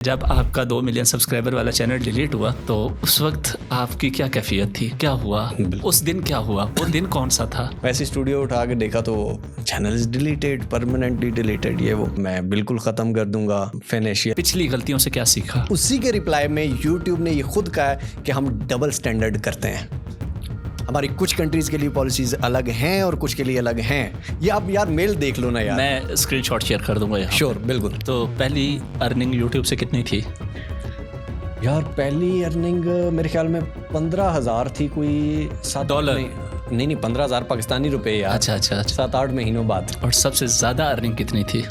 जब आपका 2 million subscriber वाला चैनल डिलीट हुआ तो उस वक्त आपकी क्या कैफियत थी, क्या हुआ उस दिन, क्या हुआ वो दिन कौन सा था? वैसे स्टूडियो उठा के देखा तो channel is deleted, permanently deleted, ये वो मैं बिल्कुल ख़त्म कर दूंगा। फाइनेंशियल पिछली गलतियों से क्या सीखा? उसी के रिप्लाई में यूट्यूब ने ये खुद कहा है कि हम डबल स्टैंडर्ड करते हैं। हमारी कुछ कंट्रीज के लिए पॉलिसीज अलग हैं और कुछ के लिए अलग हैं। ये आप यार मेल देख लो ना यार, मैं स्क्रीनशॉट शेयर कर दूंगा यहाँ। श्योर, बिल्कुल। तो पहली अर्निंग यूट्यूब से कितनी थी? यार पहली अर्निंग मेरे ख्याल में 15,000 थी, कोई $7 नहीं 15,000 पाकिस्तानी रुपए यार। अच्छा 7-8 महीनों बाद। और सबसे ज़्यादा अर्निंग कितनी थी?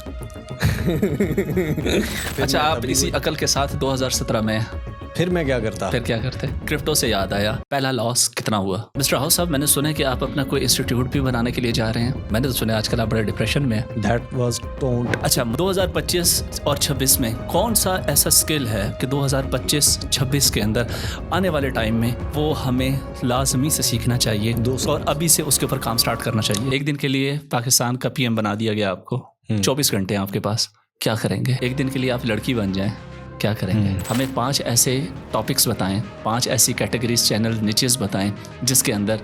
अच्छा, आप इसी अकल के साथ 2017 में फिर मैं क्या करते? क्रिप्टो से याद आया, पहला लॉस कितना हुआ? मिस्टर हाउस साहब, मैंने सुना है कि आप अपना कोई इंस्टीट्यूट भी बनाने के लिए जा रहे हैं। मैंने तो सुना आजकल आप बड़े डिप्रेशन में हैं। That was don't। अच्छा, 2025 और 26 में कौन सा ऐसा स्किल है कि 2025-26 के अंदर आने वाले टाइम में वो हमें लाजमी से सीखना चाहिए और अभी से उसके ऊपर काम स्टार्ट करना चाहिए? एक दिन के लिए पाकिस्तान का PM बना दिया गया आपको, 24 घंटे हैं आपके पास, क्या करेंगे? एक दिन के लिए आप लड़की बन जाएं, क्या करेंगे? हमें 5 ऐसे टॉपिक्स बताएं, 5 ऐसी कैटेगरीज, चैनल, निचेस बताएं जिसके अंदर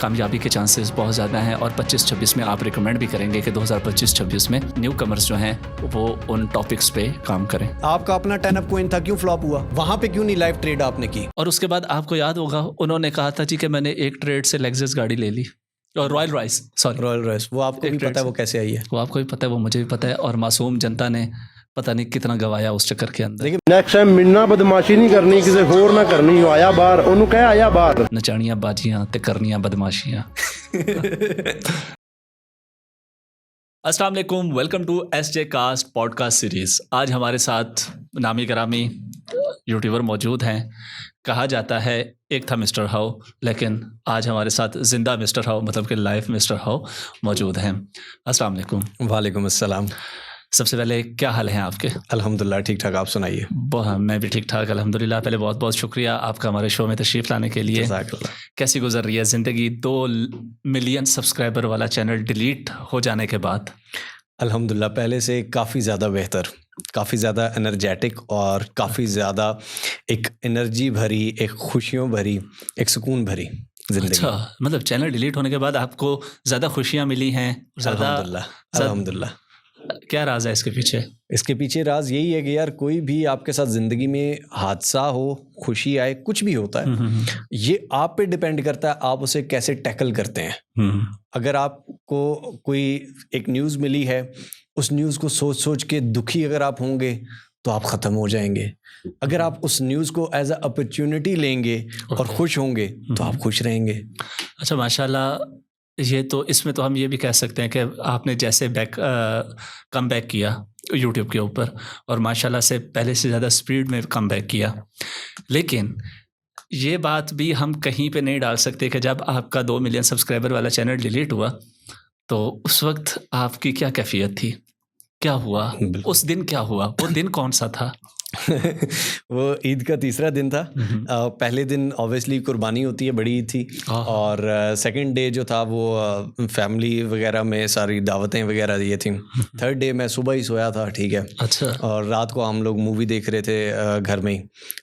कामयाबी के चांसेस बहुत ज़्यादा हैं और 25-26 में आप रिकमेंड भी करेंगे कि 2025-26 में न्यू कमर्स जो हैं वो उन टॉपिक्स पे काम करें। आपका अपना 10 अप कॉइन था, क्यों फ्लॉप हुआ? वहां पे क्यों नहीं लाइव ट्रेड आपने की? और उसके बाद आपको याद होगा उन्होंने कहा था जी कि मैंने एक ट्रेड से लेक्सस गाड़ी ले ली, और रॉयल रॉयस, वो आपको भी पता है वो कैसे आई है? वो आपको भी पता है, वो मुझे भी पता है, और मासूम जनता ने पता नहीं कितना गवाया उस चक्कर के अंदर। नेक्स्ट टाइम मिलना बदमाशी नहीं करनी, किसी होर ना करनी, आया बाहर ओनू कह आया बाहर। नचानियां बाजियां ते करनियां बदमाशियां। अस्सलाम वालेकुम, welcome to SJ cast podcast series. आज हमारे साथ नामी करामी यूट्यूबर मौजूद हैं। कहा जाता है एक था मिस्टर हाउ, लेकिन आज हमारे साथ जिंदा मिस्टर हाउ, मतलब कि लाइव मिस्टर हाउ मौजूद हैं। अस्सलाम वालेकुम। वालेकुम अस्सलाम। सबसे पहले क्या हाल है आपके? अल्हम्दुलिल्लाह ठीक ठाक, आप सुनाइए। मैं भी ठीक ठाक अल्हम्दुलिल्लाह। पहले बहुत बहुत शुक्रिया आपका हमारे शो में तशरीफ़ लाने के लिए। कैसी गुजर रही है ज़िंदगी 2 मिलियन सब्सक्राइबर वाला चैनल डिलीट हो जाने के बाद? अल्हम्दुलिल्लाह पहले से काफ़ी ज़्यादा बेहतर, काफ़ी ज़्यादा एनर्जेटिक और काफ़ी ज़्यादा एक एनर्जी भरी, एक खुशियों भरी, एक सुकून भरी ज़िंदगी। अच्छा, मतलब चैनल डिलीट होने के बाद आपको ज़्यादा खुशियाँ मिली हैं? अल्हम्दुलिल्लाह। क्या राज है इसके पीछे? इसके पीछे राज यही है कि यार कोई भी आपके साथ ज़िंदगी में हादसा हो, खुशी आए, कुछ भी होता है, ये आप पे डिपेंड करता है आप उसे कैसे टैकल करते हैं। अगर आपको कोई एक न्यूज़ मिली है, उस न्यूज़ को सोच सोच के दुखी अगर आप होंगे तो आप ख़त्म हो जाएंगे। अगर आप उस न्यूज़ को एज अ अपॉर्चुनिटी लेंगे और खुश होंगे तो आप खुश रहेंगे। अच्छा, माशाल्लाह। ये तो इसमें तो हम ये भी कह सकते हैं कि आपने जैसे कम बैक किया यूट्यूब के ऊपर, और माशाल्लाह से पहले से ज़्यादा स्पीड में कम बैक किया, लेकिन ये बात भी हम कहीं पे नहीं डाल सकते कि जब आपका 2 मिलियन सब्सक्राइबर वाला चैनल डिलीट हुआ तो उस वक्त आपकी क्या कैफियत थी, क्या हुआ उस दिन, क्या हुआ वो दिन कौन सा था? वो ईद का तीसरा दिन था। पहले दिन ऑब्वियसली कुर्बानी होती है, बड़ी ईद थी, और सेकंड डे जो था वो फैमिली वगैरह में सारी दावतें वगैरह ये थी। थर्ड डे मैं सुबह ही सोया था, ठीक है। अच्छा। और रात को हम लोग मूवी देख रहे थे घर में ही,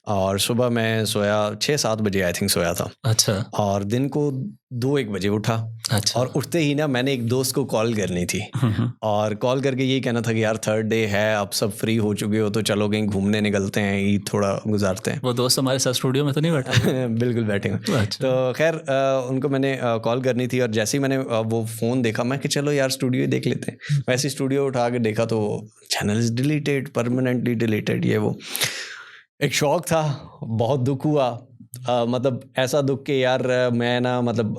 और सुबह मैं सोया 6-7 बजे आई थिंक सोया था। अच्छा। और दिन को 2-1 बजे उठा। अच्छा। और उठते ही ना मैंने एक दोस्त को कॉल करनी थी, और कॉल करके यही कहना था कि यार थर्ड डे है, अब सब फ्री हो चुके हो तो चलो कहीं घूमने निकलते हैं, ईद थोड़ा गुजारते हैं। वो दोस्त हमारे साथ स्टूडियो में तो नहीं बैठा? बिल्कुल बैठे हैं। अच्छा। तो खैर उनको मैंने कॉल करनी थी, और जैसे ही मैंने वो फ़ोन देखा, मैं कि चलो यार स्टूडियो ही देख लेते हैं। वैसे स्टूडियो उठा के देखा तो channel is deleted, permanently deleted, ये वो। एक शौक था, बहुत दुख हुआ। मतलब ऐसा दुख के यार मैं ना मतलब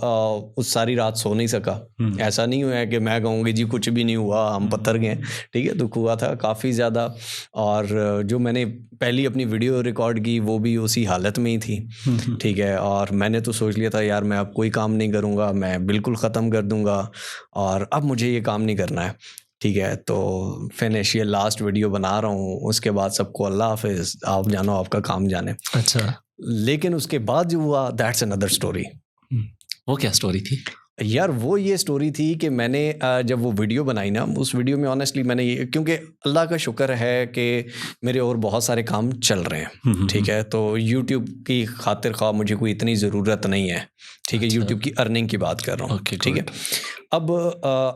उस सारी रात सो नहीं सका। ऐसा नहीं हुआ है कि मैं कहूँगी जी कुछ भी नहीं हुआ, हम पत्थर गए, ठीक है। दुख हुआ था काफ़ी ज़्यादा, और जो मैंने पहली अपनी वीडियो रिकॉर्ड की वो भी उसी हालत में ही थी, ठीक है। और मैंने तो सोच लिया था यार मैं अब कोई काम नहीं करूँगा, मैं बिल्कुल ख़त्म कर दूँगा, और अब मुझे ये काम नहीं करना है, ठीक है। तो फाइनेंशियल लास्ट वीडियो बना रहा हूँ, उसके बाद सबको अल्लाह हाफिज़, आप जानो आपका काम जाने। अच्छा। लेकिन उसके बाद जो हुआ दैट्स अनदर स्टोरी। वो क्या स्टोरी थी? यार वो ये स्टोरी थी कि मैंने जब वो वीडियो बनाई ना, उस वीडियो में ऑनेस्टली मैंने ये, क्योंकि अल्लाह का शुक्र है कि मेरे और बहुत सारे काम चल रहे हैं, ठीक है, तो यूट्यूब की खातिर ख्वाह मुझे कोई इतनी ज़रूरत नहीं है, ठीक है, यूट्यूब की अर्निंग की बात कर रहा हूँ, ठीक है। अब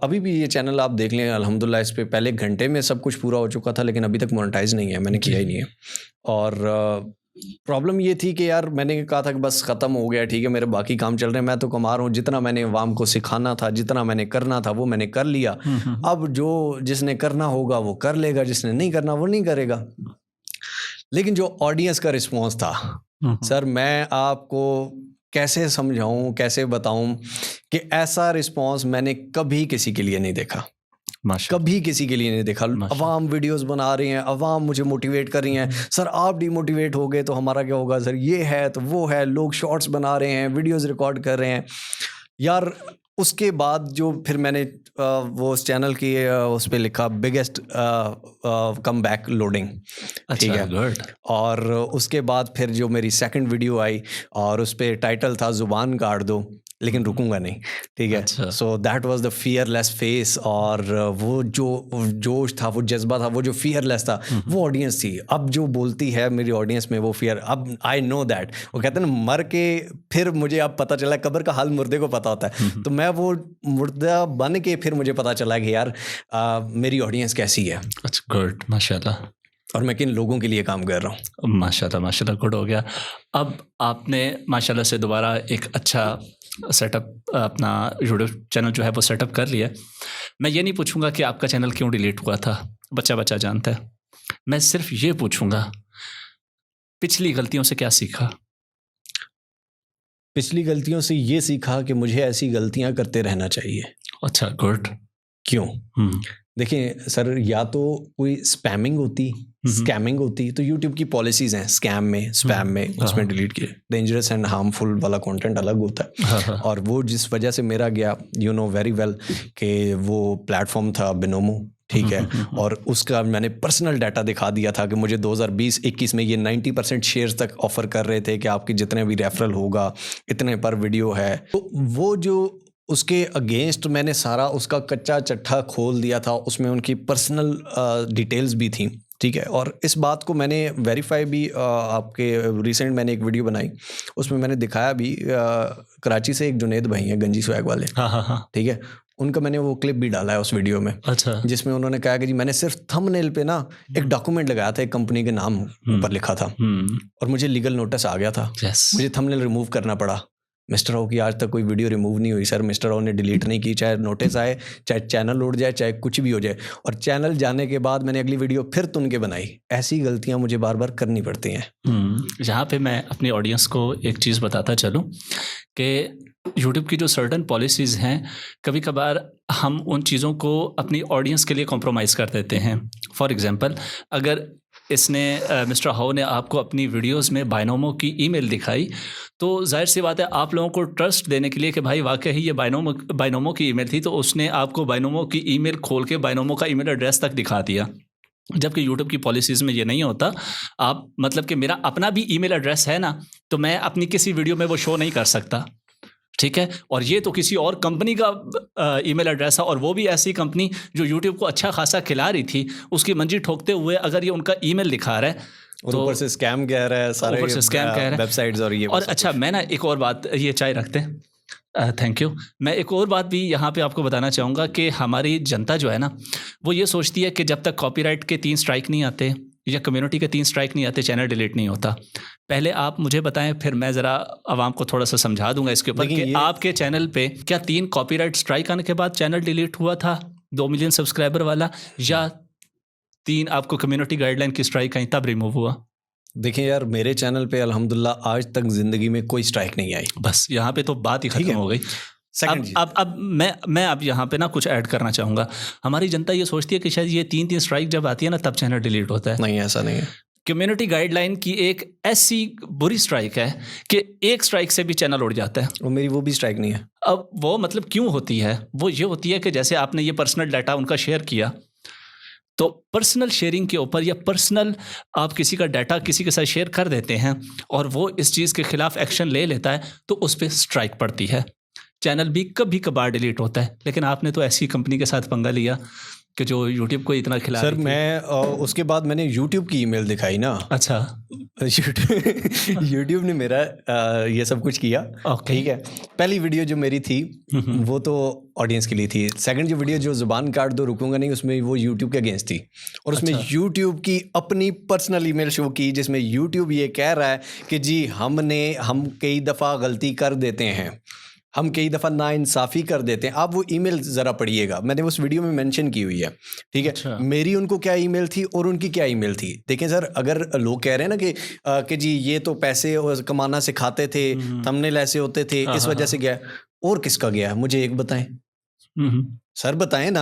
अभी भी ये चैनल आप देख लें, अल्हम्दुलिल्लाह इस पे पहले घंटे में सब कुछ पूरा हो चुका था, लेकिन अभी तक मोनेटाइज नहीं है, मैंने किया ही नहीं है। और प्रॉब्लम ये थी कि यार मैंने कहा था कि बस ख़त्म हो गया, ठीक है, मेरे बाकी काम चल रहे हैं, मैं तो कमा रहा हूँ, जितना मैंने अवाम को सिखाना था, जितना मैंने करना था वो मैंने कर लिया। अब जिसने करना होगा वो कर लेगा, जिसने नहीं करना वो नहीं करेगा। लेकिन जो ऑडियंस का रिस्पॉन्स था सर, मैं आपको कैसे समझाऊं, कैसे बताऊं कि ऐसा रिस्पॉन्स मैंने कभी किसी के लिए नहीं देखा, कभी किसी के लिए नहीं देखा। अवाम वीडियोस बना रही हैं, अवाम मुझे मोटिवेट कर रही हैं, सर आप डिमोटिवेट हो गए तो हमारा क्या होगा, सर ये है तो वो है, लोग शॉर्ट्स बना रहे हैं, वीडियोस रिकॉर्ड कर रहे हैं। यार उसके बाद जो फिर मैंने वो उस चैनल की उस पर लिखा बिगेस्ट कम बैक लोडिंग, ठीक है, और उसके बाद फिर जो मेरी सेकंड वीडियो आई और उस पर टाइटल था ज़ुबान काट दो लेकिन रुकूंगा नहीं, ठीक है। So that was the fearless face, और वो जो जोश था, वो जज्बा था, वो जो फियरलेस था, वो ऑडियंस थी। अब जो बोलती है मेरी ऑडियंस में वो फियर, अब आई नो दैट, वो कहते हैं ना मर के फिर मुझे अब पता चला, कब्र का हाल मुर्दे को पता होता है, तो मैं वो मुर्दा बन के फिर मुझे पता चला कि यार मेरी ऑडियंस कैसी है। गुड, माशाल्लाह, और मैं किन लोगों के लिए काम कर रहा हूँ। माशाल्लाह माशाल्लाह, गुड हो गया। अब आपने माशाल्लाह से दोबारा एक अच्छा सेटअप, अपना यूट्यूब चैनल जो है वो सेटअप कर लिया। मैं ये नहीं पूछूंगा कि आपका चैनल क्यों डिलीट हुआ था, बच्चा जानता है। मैं सिर्फ ये पूछूंगा पिछली गलतियों से क्या सीखा। पिछली गलतियों से ये सीखा कि मुझे ऐसी गलतियां करते रहना चाहिए। अच्छा, गुड। क्यों? देखिए सर, या तो कोई स्पैमिंग होती, स्कैमिंग होती, तो यूट्यूब की पॉलिसीज़ हैं, स्कैम में, स्पैम में, उसमें डिलीट किए। डेंजरस एंड हार्मफुल वाला कंटेंट अलग होता है। और वो जिस वजह से मेरा गया, यू नो वेरी वेल, कि वो प्लेटफॉर्म था बिनोमो, ठीक है, और उसका मैंने पर्सनल डाटा दिखा दिया था कि मुझे 2020-21 में ये 90% शेयर्स तक ऑफर कर रहे थे कि आपकी जितने भी रेफरल होगा इतने पर वीडियो है। तो वो जो उसके अगेंस्ट मैंने सारा उसका कच्चा चट्टा खोल दिया था, उसमें उनकी पर्सनल डिटेल्स भी थी, ठीक है। और इस बात को मैंने वेरीफाई भी, आपके रिसेंट मैंने एक वीडियो बनाई, उसमें मैंने दिखाया भी, कराची से एक जुनेद भाई हैं, गंजी स्वैग वाले, ठीक है, उनका मैंने वो क्लिप भी डाला है उस वीडियो में। अच्छा। जिसमें उन्होंने कहा कि जी मैंने सिर्फ थंबनेल पे ना एक डॉक्यूमेंट लगाया था, एक कंपनी के नाम ऊपर लिखा था, और मुझे लीगल नोटिस आ गया था। मुझे थंबनेल रिमूव करना पड़ा। मिस्टर राव की आज तक कोई वीडियो रिमूव नहीं हुई सर, मिस्टर राव ने डिलीट नहीं की, चाहे नोटिस आए, चाहे चैनल उड़ जाए, चाहे कुछ भी हो जाए। और चैनल जाने के बाद मैंने अगली वीडियो फिर तुन के बनाई। ऐसी गलतियां मुझे बार बार करनी पड़ती हैं। यहाँ पे मैं अपनी ऑडियंस को एक चीज़ बताता चलूँ कि यूट्यूब की जो सर्टन पॉलिसीज़ हैं, कभी कभार हम उन चीज़ों को अपनी ऑडियंस के लिए कॉम्प्रोमाइज़ कर देते हैं। फॉर एग्ज़ाम्पल, अगर इसने मिस्टर हाउ ने आपको अपनी वीडियोस में बायनोमो की ईमेल दिखाई, तो जाहिर सी बात है आप लोगों को ट्रस्ट देने के लिए कि भाई वाकई ही ये बायनोमो की ईमेल थी, तो उसने आपको बायनोमो की ईमेल खोल के बायनोमो का ईमेल एड्रेस तक दिखा दिया। जबकि यूट्यूब की पॉलिसीज़ में ये नहीं होता। आप मतलब कि मेरा अपना भी ईमेल एड्रेस है ना, तो मैं अपनी किसी वीडियो में वो शो नहीं कर सकता, ठीक है। और ये तो किसी और कंपनी का ईमेल एड्रेस है, और वो भी ऐसी कंपनी जो यूट्यूब को अच्छा खासा खिला रही थी, उसकी मंजी ठोकते हुए अगर ये उनका ईमेल दिखा रहा है, तो ऊपर से स्कैम कह रहा है, सारे ऊपर से स्कैम कह रहा है वेबसाइट्स और ये। और अच्छा, मैं ना एक और बात, ये चाय रखते हैं, थैंक यू। मैं एक और बात भी यहाँ पे आपको बताना चाहूँगा कि हमारी जनता जो है ना, वो ये सोचती है कि जब तक कॉपीराइट के 3 स्ट्राइक नहीं आते या कम्युनिटी के 3 स्ट्राइक नहीं आते, चैनल डिलीट नहीं होता। पहले आप मुझे बताएं, फिर मैं ज़रा आवाम को थोड़ा सा समझा दूंगा इसके ऊपर कि आपके चैनल पे क्या 3 कॉपीराइट स्ट्राइक आने के बाद चैनल डिलीट हुआ था 2 मिलियन सब्सक्राइबर वाला, या 3 आपको कम्युनिटी गाइडलाइन की स्ट्राइक आई तब रिमूव हुआ? देखिए यार, मेरे चैनल पे अल्हम्दुलिल्लाह आज तक ज़िंदगी में कोई स्ट्राइक नहीं आई। बस यहाँ पे तो बात ही खत्म हो गई। अब मैं अब यहाँ पे ना कुछ ऐड करना चाहूँगा। हमारी जनता ये सोचती है कि शायद ये 3 स्ट्राइक जब आती है ना तब चैनल डिलीट होता है। नहीं, ऐसा नहीं है। कम्युनिटी गाइडलाइन की एक ऐसी बुरी स्ट्राइक है कि एक स्ट्राइक से भी चैनल उड़ जाता है। और मेरी वो भी स्ट्राइक नहीं है। अब वो मतलब क्यों होती है? वो ये होती है कि जैसे आपने ये पर्सनल डाटा उनका शेयर किया, तो पर्सनल शेयरिंग के ऊपर या पर्सनल आप किसी का डाटा किसी के साथ शेयर कर देते हैं और वो इस चीज़ के खिलाफ एक्शन ले लेता है, तो उस पर स्ट्राइक पड़ती है। चैनल भी कभी कभार डिलीट होता है, लेकिन आपने तो ऐसी कंपनी के साथ पंगा लिया कि जो यूट्यूब को इतना खिला सर रही थी। मैं उसके बाद मैंने यूट्यूब की ईमेल दिखाई ना। अच्छा। यूट्यूब ने मेरा ये सब कुछ किया। Okay. ठीक है, पहली वीडियो जो मेरी थी वो तो ऑडियंस के लिए थी। सेकंड जो वीडियो जो जुबान काट दो रुकूंगा नहीं, उसमें वो यूट्यूब के अगेंस्ट थी, और उसमें यूट्यूब की अपनी पर्सनल ईमेल शो की, जिसमें यूट्यूब ये कह रहा है कि जी हम कई दफ़ा गलती कर देते हैं, हम कई दफ़ा नाइंसाफ़ी कर देते हैं। आप वो ईमेल ज़रा पढ़िएगा, मैंने उस वीडियो में मेंशन की हुई है। ठीक है। अच्छा। मेरी उनको क्या ईमेल थी और उनकी क्या ईमेल थी। देखें सर, अगर लोग कह रहे हैं ना कि जी ये तो पैसे कमाना सिखाते थे, थंबनेल ऐसे होते थे, इस वजह से गया, और किसका गया मुझे एक बताएं सर, बताएं ना।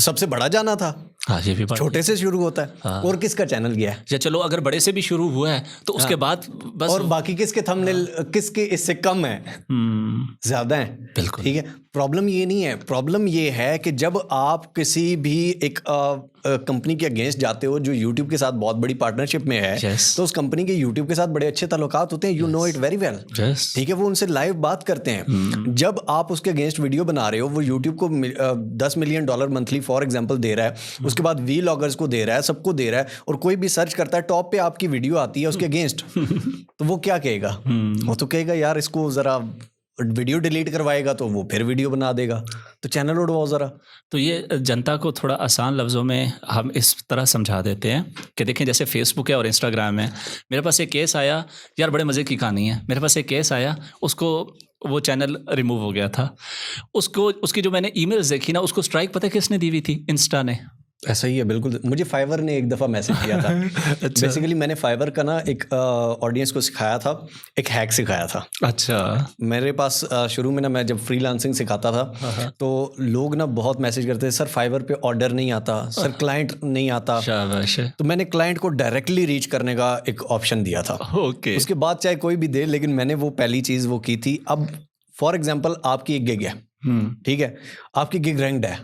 सबसे बड़ा जाना था, हाँ ये भी बात छोटे से शुरू होता है। हाँ। और किसका चैनल गया है? या चलो अगर बड़े से भी शुरू हुआ है तो उसके बाद बस और बाकी किसके थंबनेल किसके इससे कम है, ज्यादा है। बिल्कुल। ठीक है। प्रॉब्लम ये नहीं है, प्रॉब्लम ये है कि जब आप किसी भी एक कंपनी के अगेंस्ट जाते हो जो यूट्यूब के साथ बहुत बड़ी पार्टनरशिप में है, Yes. तो उस कंपनी के यूट्यूब के साथ बड़े अच्छे ताल्लुकात होते हैं। You know it very well. Yes. ठीक है, वो उनसे लाइव बात करते हैं। जब आप उसके अगेंस्ट वीडियो बना रहे हो, वो यूट्यूब को $10 मिलियन मंथली फॉर एग्जांपल दे रहा है, उसके बाद व्लॉगर्स को दे रहा है, सबको दे रहा है, और कोई भी सर्च करता है टॉप पे आपकी वीडियो आती है उसके अगेंस्ट, तो वो क्या कहेगा? वो तो कहेगा यार इसको ज़रा वीडियो डिलीट करवाएगा तो वो फिर वीडियो बना देगा, तो चैनल उड़वाओ ज़रा। तो ये जनता को थोड़ा आसान लफ्ज़ों में हम इस तरह समझा देते हैं कि देखें जैसे फेसबुक है और इंस्टाग्राम है। मेरे पास एक केस आया यार, बड़े मज़े की कहानी है। मेरे पास एक केस आया, उसको वो चैनल रिमूव हो गया था, उसकी जो मैंने ईमेल्स देखी ना, उसको स्ट्राइक पता है किसने दी हुई थी? इंस्टा ने। ऐसा ही है बिल्कुल। मुझे फाइवर ने एक दफ़ा मैसेज किया था। अच्छा। बेसिकली मैंने फाइवर का ना एक ऑडियंस को सिखाया था, एक हैक सिखाया था। अच्छा। मेरे पास शुरू में ना, मैं जब फ्रीलांसिंग सिखाता था तो लोग ना बहुत मैसेज करते थे, सर फाइवर पे ऑर्डर नहीं आता, सर क्लाइंट नहीं आता। शाबाश। तो मैंने क्लाइंट को डायरेक्टली रीच करने का एक ऑप्शन दिया था। ओके। उसके बाद चाहे कोई भी दे, लेकिन मैंने वो पहली चीज़ वो की थी। अब फॉर एग्जाम्पल आपकी एक गिग है, ठीक है, आपकी गिग रैंक्ड है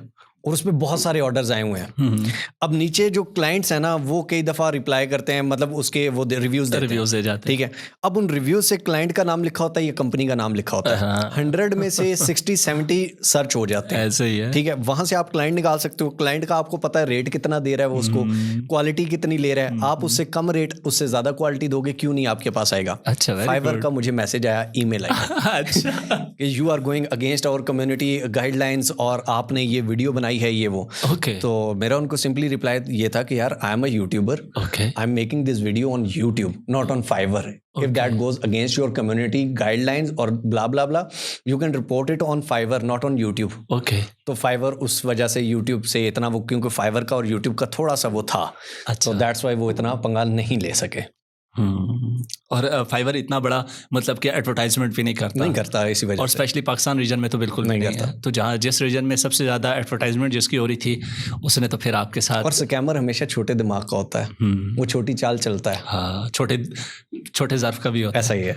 और उसमें बहुत सारे ऑर्डर्स आए हुए हैं। अब नीचे जो क्लाइंट्स हैं ना, वो कई दफ़ा रिप्लाई करते हैं, मतलब उसके वो रिव्यूज़ दे जाते हैं। ठीक है। अब उन रिव्यूज़ से क्लाइंट का नाम लिखा होता है या कंपनी का नाम लिखा होता है। 100 में से 60-70 सर्च हो जाते हैं। ऐसे ही है। ठीक है, वहाँ से आप क्लाइंट निकाल सकते हो। क्लाइंट का आपको पता है रेट कितना दे रहा है वो, उसको क्वालिटी कितनी ले रहा है। आप उससे कम रेट, उससे ज़्यादा क्वालिटी दोगे, क्यों नहीं आपके पास आएगा? अच्छा, फाइवर का मुझे मैसेज आया, ईमेल आया अच्छा कि you are going against our community guidelines, और आपने ये वीडियो बनाई है ये वो। ओके। तो मेरा उनको सिंपली रिप्लाई ये था कि यार I am a YouTuber, okay. I am making this video on YouTube, not on Fiverr. If that goes against your community guidelines और blah blah blah, you can report it on Fiverr, not on YouTube. Okay. तो Fiverr उस वजह से YouTube से इतना वो, क्योंकि fibre का और यूट्यूब का थोड़ा सा वो था, अच्छा। तो दैट्स वाई वो इतना पंगा नहीं ले सके। और फाइवर इतना बड़ा मतलब कि एडवर्टाइजमेंट भी नहीं करता इसी वजह और से। स्पेशली पाकिस्तान रीजन में तो बिल्कुल नहीं करता है। तो जहाँ जिस रीजन में सबसे ज़्यादा एडवर्टाइजमेंट जिसकी हो रही थी, उसने तो फिर आपके साथ। और स्कैमर हमेशा छोटे दिमाग का होता है, वो छोटी चाल चलता है। हाँ, छोटे ज़र्फ का भी होता है। ऐसा ही है।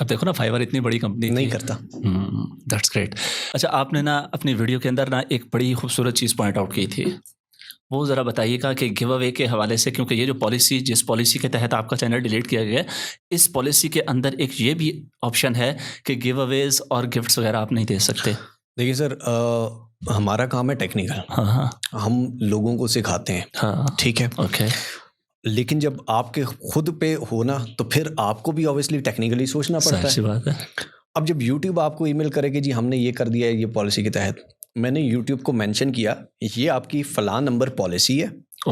अब देखो ना, फाइवर इतनी बड़ी कंपनी नहीं करता। That's great. अच्छा, आपने ना अपनी वीडियो के अंदर ना एक बड़ी खूबसूरत चीज़ पॉइंट आउट की थी, वो ज़रा बताइएगा कि गिव अवे के हवाले से, क्योंकि ये जो पॉलिसी, जिस पॉलिसी के तहत आपका चैनल डिलीट किया गया है, इस पॉलिसी के अंदर एक ये भी ऑप्शन है कि गिव अवेज और गिफ्ट्स वगैरह आप नहीं दे सकते। देखिए सर, हमारा काम है टेक्निकल। हाँ, हम लोगों को सिखाते हैं। हाँ, ठीक है। ओके। लेकिन जब आपके खुद पे हो ना, तो फिर आपको भी ऑब्वियसली टेक्निकली सोचना पड़ता है। सही बात है। अब जब यूट्यूब आपको ईमेल करे कि जी हमने ये कर दिया है ये पॉलिसी के तहत, मैंने यूट्यूब को मेंशन किया ये आपकी फलां नंबर पॉलिसी है।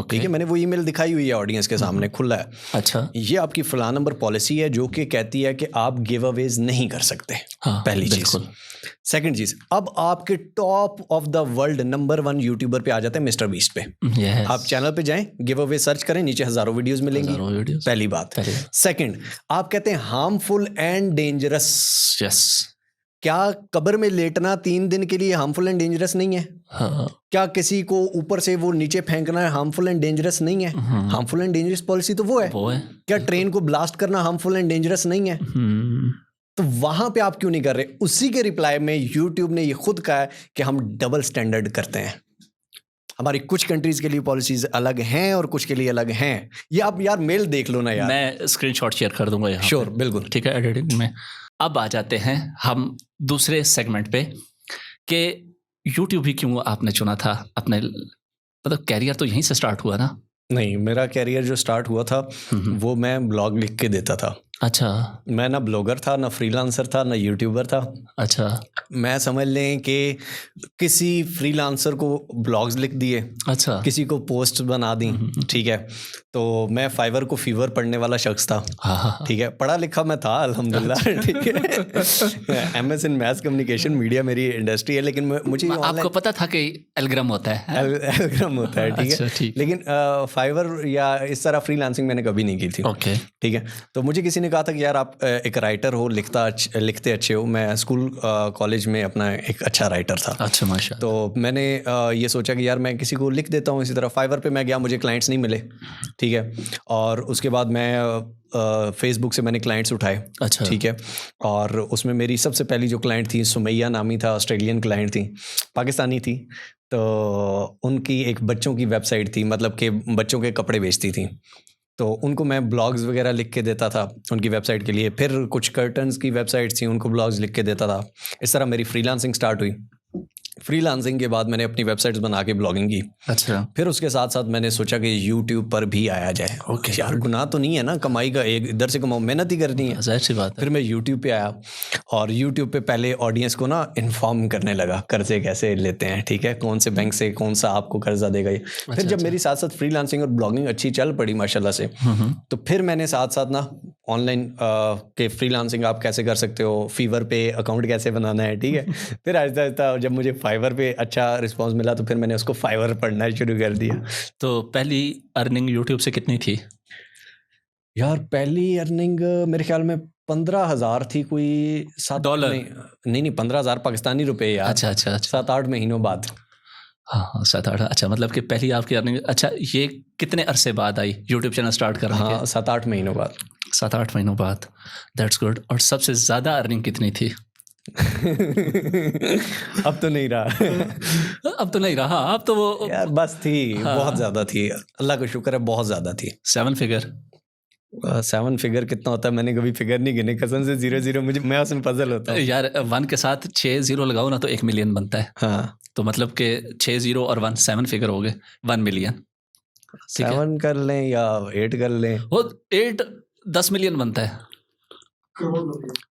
ठीक है, मैंने वो ईमेल दिखाई हुई है ऑडियंस के सामने, खुला है। अच्छा। ये आपकी फलां नंबर पॉलिसी है जो कि कहती है कि आप गिव अवेज नहीं कर सकते। हाँ, पहली चीज। सेकंड चीज, अब आपके top of the world number 1 YouTuber पे आ जाते हैं मिस्टर बीस्ट पे। yes. आप चैनल पे जाएं, गिव अवे सर्च करें, नीचे हजारों वीडियोस मिलेंगी। पहली बात। सेकंड, आप कहते हैं हार्मफुल एंड डेंजरस। यस। क्या कब्र में लेटना 3 दिन के लिए हार्मफुल एंड डेंजरस नहीं है? हाँ। क्या किसी को ऊपर से वो नीचे फेंकना है हार्मफुल एंड डेंजरस नहीं है? हार्मफुल एंड डेंजरस पॉलिसी तो वो है। क्या ट्रेन को ब्लास्ट करना हार्मफुल एंड डेंजरस नहीं है? तो वहां पे आप क्यों नहीं कर रहे? उसी के रिप्लाई में यूट्यूब ने ये खुद कहा है कि हम डबल स्टैंडर्ड करते हैं। हमारी कुछ कंट्रीज के लिए पॉलिसीज अलग हैं और कुछ के लिए अलग हैं। ये आप यार मेल देख लो ना यार, मैं स्क्रीनशॉट शेयर कर दूंगा यहाँ। श्योर, बिल्कुल। ठीक है, एडिटिंग में अब आ जाते हैं हम दूसरे सेगमेंट पे कि यूट्यूब ही क्यों आपने चुना था अपने, मतलब कैरियर तो यहीं से स्टार्ट हुआ ना? नहीं, मेरा कैरियर जो स्टार्ट हुआ था वो मैं ब्लॉग लिख के देता था। अच्छा मैं ना ब्लॉगर था, ना फ्रीलांसर था, ना यूट्यूबर था। अच्छा मैं समझ लें कि किसी फ्रीलांसर को ब्लॉग्स लिख दिए, अच्छा किसी को पोस्ट बना दी, ठीक है। तो मैं फाइवर को फीवर पढ़ने वाला शख्स था, हाँ ठीक है। पढ़ा लिखा मैं था अल्हम्दुलिल्लाह, ठीक है। MS in math communication media मेरी इंडस्ट्री है, लेकिन मुझे आपको पता था कि एल्ग्राम होता है? एल्ग्राम होता है, ठीक है। अच्छा, ठीक। लेकिन फाइवर या इस तरह फ्रीलांसिंग मैंने कभी नहीं की थी। ओके ठीक है। तो मुझे किसी ने कहा था कि यार आप एक राइटर हो, लिखते अच्छे हो। मैं स्कूल कॉलेज में अपना एक अच्छा राइटर था। अच्छा माशा। तो मैंने ये सोचा कि यार मैं किसी को लिख देता हूँ। इसी तरह फाइवर पे मैं गया, मुझे क्लाइंट्स नहीं मिले, ठीक है। और उसके बाद मैं फेसबुक से मैंने क्लाइंट्स उठाए, अच्छा ठीक है। और उसमें मेरी सबसे पहली जो क्लाइंट थी सुमैया नामी था, ऑस्ट्रेलियन क्लाइंट थी, पाकिस्तानी थी। तो उनकी एक बच्चों की वेबसाइट थी, मतलब कि बच्चों के कपड़े बेचती थी। तो उनको मैं ब्लॉग्स वगैरह लिख के देता था उनकी वेबसाइट के लिए। फिर कुछ कर्टन्स की वेबसाइट थी, उनको ब्लॉग्स लिख के देता था। इस तरह मेरी फ्रीलांसिंग स्टार्ट हुई। फ्रीलांसिंग के बाद मैंने अपनी वेबसाइट्स बना के ब्लॉगिंग की। अच्छा फिर उसके साथ साथ मैंने सोचा कि यूट्यूब पर भी आया जाए। ओके यार गुनाह तो नहीं है ना, कमाई का एक इधर से कमाओ, मेहनत ही करनी है। जाहिर सी बात है। फिर मैं यूट्यूब पे आया और यूट्यूब पे पहले ऑडियंस को ना इन्फॉर्म करने लगा कर्जे कैसे लेते हैं, ठीक है, कौन से बैंक से कौन सा आपको कर्जा देगा ये। फिर जब मेरी साथ साथ फ्रीलांसिंग और ब्लॉगिंग अच्छी चल पड़ी माशाल्लाह से, तो फिर मैंने साथ साथ ना ऑनलाइन के फ्रीलांसिंग आप कैसे कर सकते हो, फीवर पे अकाउंट कैसे बनाना है, ठीक है। फिर आहिस्ता आहिस्ता जब मुझे फाइवर पे अच्छा रिस्पांस मिला तो फिर मैंने उसको फाइवर पढ़ना शुरू कर दिया। तो पहली अर्निंग यूट्यूब से कितनी थी? यार पहली अर्निंग मेरे ख्याल में 15,000 थी, कोई डॉलर? नहीं 15,000 पाकिस्तानी रुपए यार। अच्छा अच्छा अच्छा 7-8 महीनों बाद। हाँ 7-8। अच्छा मतलब कि पहली आपकी अर्निंग, अच्छा ये कितने अरसे बाद आई यूट्यूब चैनल स्टार्ट करने के? हाँ 7-8 महीनों बाद। 7-8 महीनों बाद। That's good. और सबसे ज़्यादा अर्निंग कितनी थी? अब तो नहीं रहा। अब तो नहीं रहा, अब तो वो यार बस थी, बहुत ज़्यादा थी, अल्लाह का शुक्र है, बहुत ज़्यादा थी। 7 फिगर? 7 फिगर कितना होता है मैंने कभी फिगर नहीं गिने कसम से। 0-0 मुझे, मैं उसमें पजल होता हूँ यार 1 के साथ 6 0 लगाओ ना तो 1 मिलियन बनता है। हाँ तो मतलब कि 6 0 और 1 7 फिगर हो गए, 1 मिलियन। 7 कर लें या 8 कर लें। वो 8 10 मिलियन बनता है,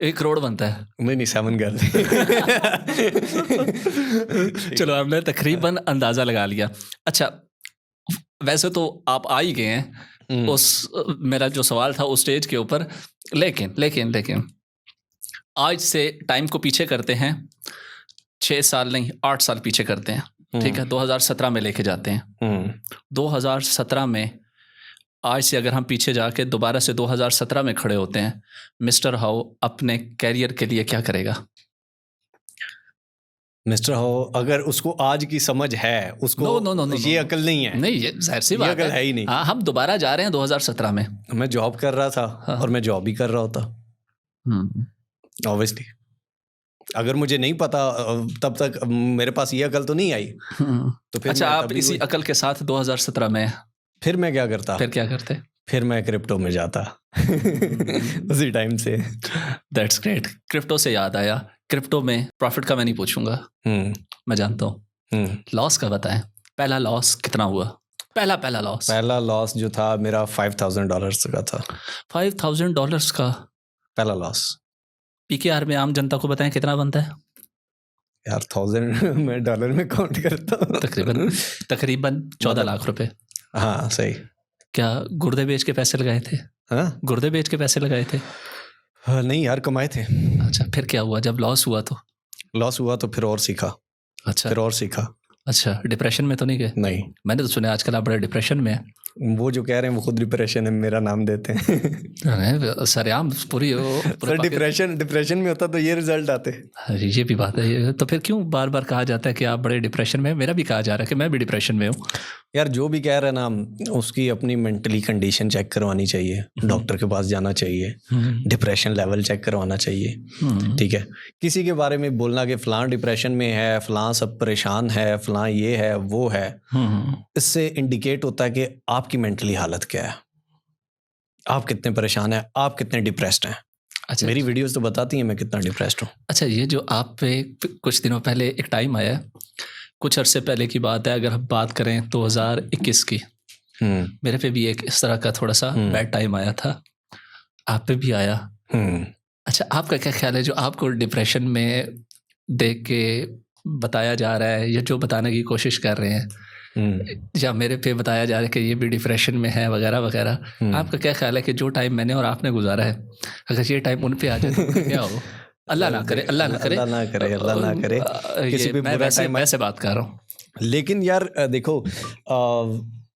1 करोड़ बनता है। नहीं 7 कर लें। चलो हमने तकरीबन अंदाज़ा लगा लिया। अच्छा वैसे तो आप आ ही गए हैं उस, मेरा जो सवाल था उस स्टेज के ऊपर, लेकिन आज से टाइम को पीछे करते हैं, 6 साल नहीं 8 साल पीछे करते हैं, ठीक है, 2017 में लेके जाते हैं। 2017 में आज से अगर हम पीछे जाके दोबारा से 2017 में खड़े होते हैं, मिस्टर हाउ अपने कैरियर के लिए क्या करेगा? मिस्टर हाउ अगर उसको आज की समझ है, उसको नो, ये अकल नहीं है। नहीं ये जाहिर सी बात है ही नहीं। हाँ हम दोबारा जा रहे हैं 2017 में। मैं जॉब कर रहा था और मैं जॉब ही कर रहा होता ऑब्वियसली। अगर मुझे नहीं पता तब तक मेरे पास ये अकल तो नहीं आई। तो फिर अच्छा आप इसी अकल के साथ 2017 में फिर मैं क्या करता? फिर क्या करते? फिर मैं क्रिप्टो में जाता उसी टाइम से। That's great. क्रिप्टो से याद आया, क्रिप्टो में प्रॉफिट का मैं नहीं पूछूंगा, मैं जानता हूँ, लॉस का बताएं। पहला लॉस कितना हुआ? पहला लॉस? पहला लॉस जो था मेरा $5,000 का था। $5,000 का पहला लॉस। पीकेआर में आम जनता को बताएं कितना बनता है? यार 1000 मैं डॉलर में काउंट करता हूँ। तकरीबन 14 लाख रुपए। हाँ सही। क्या गुर्दे बेच के पैसे लगाए थे? हाँ गुर्दे बेच के पैसे लगाए थे? हाँ, नहीं यार कमाए थे। अच्छा फिर क्या हुआ जब लॉस हुआ? तो लॉस हुआ तो फिर और सीखा। अच्छा फिर और सीखा। अच्छा डिप्रेशन में तो नहीं गए? नहीं। मैंने तो सुना आजकल आप बड़े डिप्रेशन में हैं। वो जो कह रहे हैं वो खुद डिप्रेशन है, मेरा नाम देते हैं। सरेआम पूरी सर डिप्रेशन में होता तो ये रिजल्ट आते। ये भी बात है। तो फिर क्यों बार बार कहा जाता है कि आप बड़े डिप्रेशन में? मेरा भी कहा जा रहा है कि मैं भी डिप्रेशन में हूँ। यार जो भी कह रहे हैं ना, उसकी अपनी मेंटली कंडीशन चेक करवानी चाहिए, डॉक्टर के पास जाना चाहिए, डिप्रेशन लेवल चेक करवाना चाहिए, ठीक है। किसी के बारे में बोलना कि फ़लाँ डिप्रेशन में है, फ़लाँ सब परेशान है, फ़लाँ ये है वो है, इससे इंडिकेट होता है कि आपकी मेंटली हालत क्या है, आप कितने परेशान हैं, आप कितने डिप्रेस्ड हैं। अच्छा, मेरी वीडियोस तो बताती हैं मैं कितना डिप्रेस्ड हूँ। अच्छा, ये जो आप पे कुछ दिनों पहले एक टाइम आया, कुछ अरसे पहले की बात है, अगर हम बात करें 2021 की, मेरे पे भी एक इस तरह का थोड़ा सा बैड टाइम आया था, आप पे भी आया। अच्छा, आपका क्या ख्याल है जो आपको डिप्रेशन में देख के बताया जा रहा है या जो बताने की कोशिश कर रहे हैं, या मेरे पे बताया जा रहा है कि ये भी डिप्रेशन में है वगैरह वगैरह, आपका क्या ख्याल है कि जो टाइम मैंने और आपने गुजारा है, अगर ये टाइम उन पे आ जाए तो क्या हो? अल्लाह ना करे, अल्लाह ना करे, अल्लाह ना करे, अल्लाह ना करे, किसी पे मैं बुरा वैसे टाइम वैसे बात कर रहा हूँ। लेकिन यार देखो,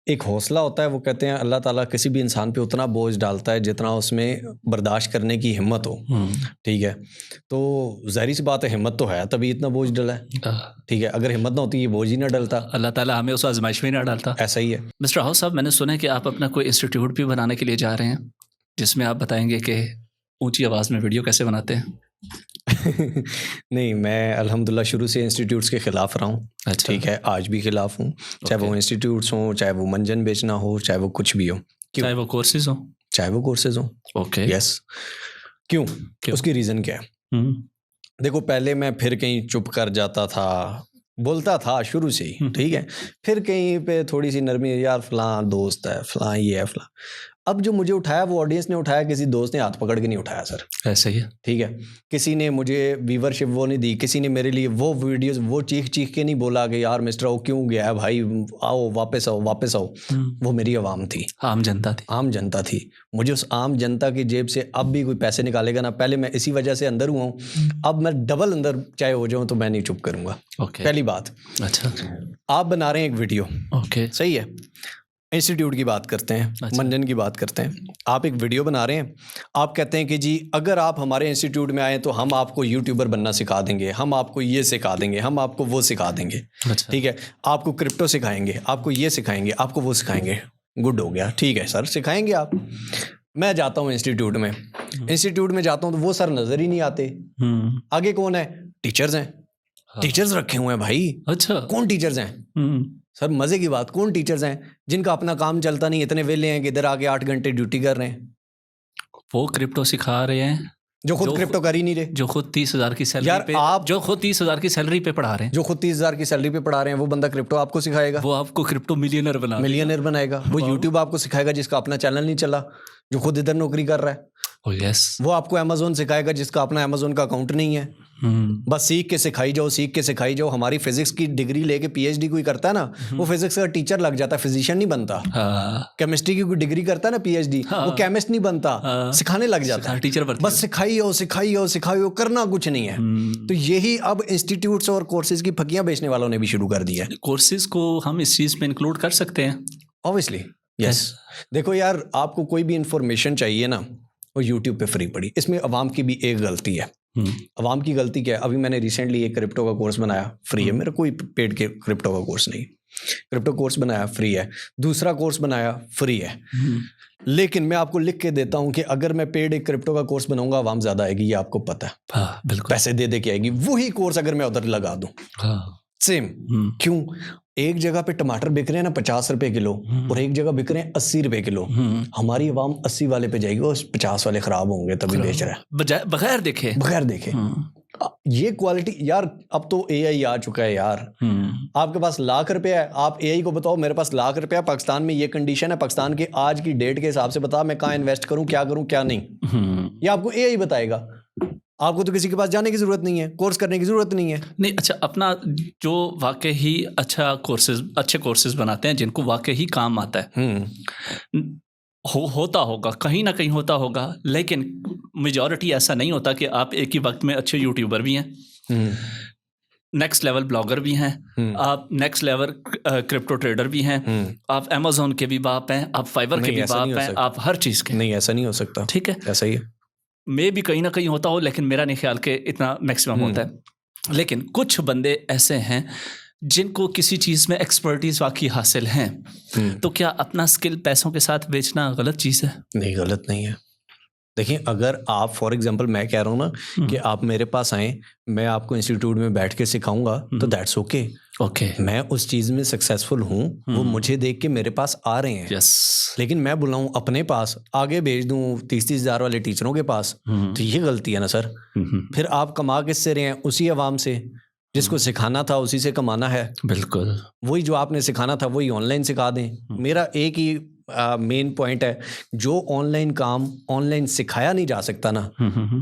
एक हौसला होता है, वो कहते हैं अल्लाह ताला किसी भी इंसान पे उतना बोझ डालता है जितना उसमें बर्दाश्त करने की हिम्मत हो। ठीक है, तो ज़ाहिर सी बात है हिम्मत तो है तभी इतना बोझ डला है। ठीक है, अगर हिम्मत ना होती ये बोझ ही ना डलता, अल्लाह ताला हमें उस आजमाइश में ना डालता। ऐसा ही है। मिस्टर हाउस साहब, मैंने सुना है कि आप अपना कोई इंस्टीट्यूट भी बनाने के लिए जा रहे हैं जिसमें आप बताएंगे कि ऊंची आवाज़ में वीडियो कैसे बनाते हैं। नहीं, मैं अल्हम्दुलिल्लाह शुरू से इंस्टीट्यूट्स के ख़िलाफ़ रहा हूँ। अच्छा, ठीक है, आज भी ख़िलाफ़ हूँ, चाहे वो इंस्टीट्यूट्स हों, चाहे वो मंजन बेचना हो, चाहे वो कुछ भी हो, चाहे वो कोर्सेज हो, चाहे वो कोर्सेज हों। Okay, yes. क्यों? उसकी रीज़न क्या है? देखो, पहले मैं फिर कहीं चुप कर जाता था, बोलता था शुरू से ही, ठीक है, फिर कहीं पे थोड़ी सी नरमी, यार फ़लाँ दोस्त है, फ़लाँ ये है, फ़लाँ। अब जो मुझे उठाया वो ऑडियंस ने उठाया, किसी दोस्त ने हाथ पकड़ के नहीं उठाया सर। ऐसा ही है। ठीक है, किसी ने मुझे व्यूवरशिप वो नहीं दी, किसी ने मेरे लिए वो वीडियोस वो चीख चीख के नहीं बोला कि यार मिस्टर ओ क्यों गया है भाई, आओ वापस आओ वापस आओ। वो मेरी आवाम थी, आम जनता थी, आम जनता थी। मुझे उस आम जनता की जेब से अब भी कोई पैसे निकालेगा ना, पहले मैं इसी वजह से अंदर हुआ हूँ, अब मैं डबल अंदर चाहे हो जाऊँ तो मैं नहीं चुप करूँगा। पहली बात। अच्छा, आप बना रहे हैं एक वीडियो, ओके, सही है, इंस्टीट्यूट की बात करते हैं, अच्छा, मंजन की बात करते हैं, आप एक वीडियो बना रहे हैं, आप कहते हैं कि जी अगर आप हमारे इंस्टीट्यूट में आए तो हम आपको यूट्यूबर बनना सिखा देंगे, हम आपको ये सिखा देंगे, हम आपको वो सिखा देंगे। अच्छा, ठीक है, आपको क्रिप्टो सिखाएंगे, आपको ये सिखाएंगे, आपको वो सिखाएंगे। गुड हो गया, ठीक है सर, सिखाएंगे आप। मैं जाता हूँ इंस्टीट्यूट में, इंस्टीट्यूट में जाता हूँ तो वो सर नज़र ही नहीं आते। आगे कौन है? टीचर्स हैं, टीचर्स रखे हुए हैं भाई। अच्छा, कौन टीचर्स हैं सर? मजे की बात, कौन टीचर्स हैं जिनका अपना काम चलता नहीं, इतने वेले हैं कि इधर आके 8 घंटे ड्यूटी कर रहे हैं। वो क्रिप्टो सिखा रहे हैं जो खुद क्रिप्टो कर ही नहीं रहे, जो खुद 30,000 की सैलरी यार पे, आप जो खुद 30,000 की सैलरी पे पढ़ा रहे हैं, जो खुद 30,000 की सैलरी पे पढ़ा रहे हैं, वो बंदा क्रिप्टो आपको सिखाएगा? वो आपको क्रिप्टो मिलियनर बनाएगा। वो यूट्यूब आपको सिखाएगा जिसका अपना चैनल नहीं चला, जो खुद इधर नौकरी कर रहा है। यस, वो आपको अमेजोन सिखाएगा जिसका अपना अमेजोन का अकाउंट नहीं है। बस सीख के सिखाई जाओ, सीख के सिखाई जाओ। हमारी फिजिक्स की डिग्री लेके पीएचडी कोई करता है ना, वो फिजिक्स का टीचर लग जाता है, फिजिशियन नहीं बनता। केमिस्ट्री की कोई डिग्री करता है ना पीएचडी, वो केमिस्ट नहीं बनता, सिखाने लग जाता है, टीचर बनता है। बस सिखाइयो, करना कुछ नहीं है। तो यही अब इंस्टीट्यूट्स और कोर्सेज की फकियां बेचने वालों ने भी शुरू कर दिया है। कोर्सेज को हम इस चीज़ में इंक्लूड कर सकते हैं, ऑब्वियसली। यस, देखो यार, आपको कोई भी इंफॉर्मेशन चाहिए ना, वो यूट्यूब पे फ्री पड़ी। इसमें अवाम की भी एक गलती है। अवाम की गलती क्या है? अभी मैंने रिसेंटली एक क्रिप्टो का कोर्स बनाया, फ्री है, मेरा कोई पेड के क्रिप्टो का कोर्स नहीं, क्रिप्टो कोर्स बनाया फ्री है, दूसरा कोर्स बनाया फ्री है। लेकिन मैं आपको लिख के देता हूं कि अगर मैं पेड एक क्रिप्टो का कोर्स बनाऊंगा, अवाम ज्यादा आएगी, ये आपको पता है। हाँ, बिल्कुल, पैसे दे के आएगी। वही कोर्स अगर मैं उधर लगा दूं, सेम। क्यों? एक जगह पे टमाटर बिक रहे हैं ना 50 रुपए किलो, और एक जगह बिक रहे हैं 80 रुपए किलो। हमारी आवाम 80 वाले पे जाएगी, और 50 वाले खराब होंगे तभी बेच रहा है, बगैर देखे। ये क्वालिटी यार, अब तो एआई आ चुका है यार। आपके पास लाख रुपया है, आप एआई को बताओ मेरे पास लाख रुपया, पाकिस्तान में ये कंडीशन है, पाकिस्तान के आज की डेट के हिसाब से बता मैं कहाँ इन्वेस्ट करूं क्या नहीं, ये आपको एआई बताएगा। आपको तो किसी के पास जाने की जरूरत नहीं है, कोर्स करने की जरूरत नहीं है। नहीं, अच्छा, अपना जो वाकई ही अच्छे कोर्सेज बनाते हैं जिनको वाकई ही काम आता है, होता होगा कहीं ना कहीं होता होगा, लेकिन मेजॉरिटी ऐसा नहीं होता कि आप एक ही वक्त में अच्छे यूट्यूबर भी हैं, नेक्स्ट लेवल ब्लॉगर भी हैं, आप नेक्स्ट लेवल क्रिप्टो ट्रेडर भी हैं, आप अमेजोन के भी बाप हैं, आप फाइबर के भी बाप हैं, आप हर चीज़ के। नहीं, ऐसा नहीं हो सकता। ठीक है, ऐसा ही है। मैं भी कहीं ना कहीं होता हो, लेकिन मेरा नहीं ख्याल के इतना मैक्सिमम होता है। लेकिन कुछ बंदे ऐसे हैं जिनको किसी चीज़ में एक्सपर्टीज वाकई हासिल हैं, तो क्या अपना स्किल पैसों के साथ बेचना गलत चीज़ है? नहीं, गलत नहीं है। देखिए, अगर आप फॉर एग्जांपल मैं कह रहा हूँ ना कि आप मेरे पास आएँ, मैं आपको इंस्टीट्यूट में बैठ के सिखाऊंगा, तो दैट्स ओके। ओके, मैं उस चीज़ में सक्सेसफुल हूँ, वो मुझे देख के मेरे पास आ रहे हैं। यस, लेकिन मैं बुलाऊं अपने पास, आगे भेज दूं 30-30 हज़ार वाले टीचरों के पास, तो ये गलती है ना सर। फिर आप कमा किससे रहे हैं? उसी अवाम से जिसको सिखाना था, उसी से कमाना है। बिल्कुल, वही जो आपने सिखाना था वही ऑनलाइन सिखा दें। मेरा एक ही मेन पॉइंट है, जो ऑनलाइन काम ऑनलाइन सिखाया नहीं जा सकता ना,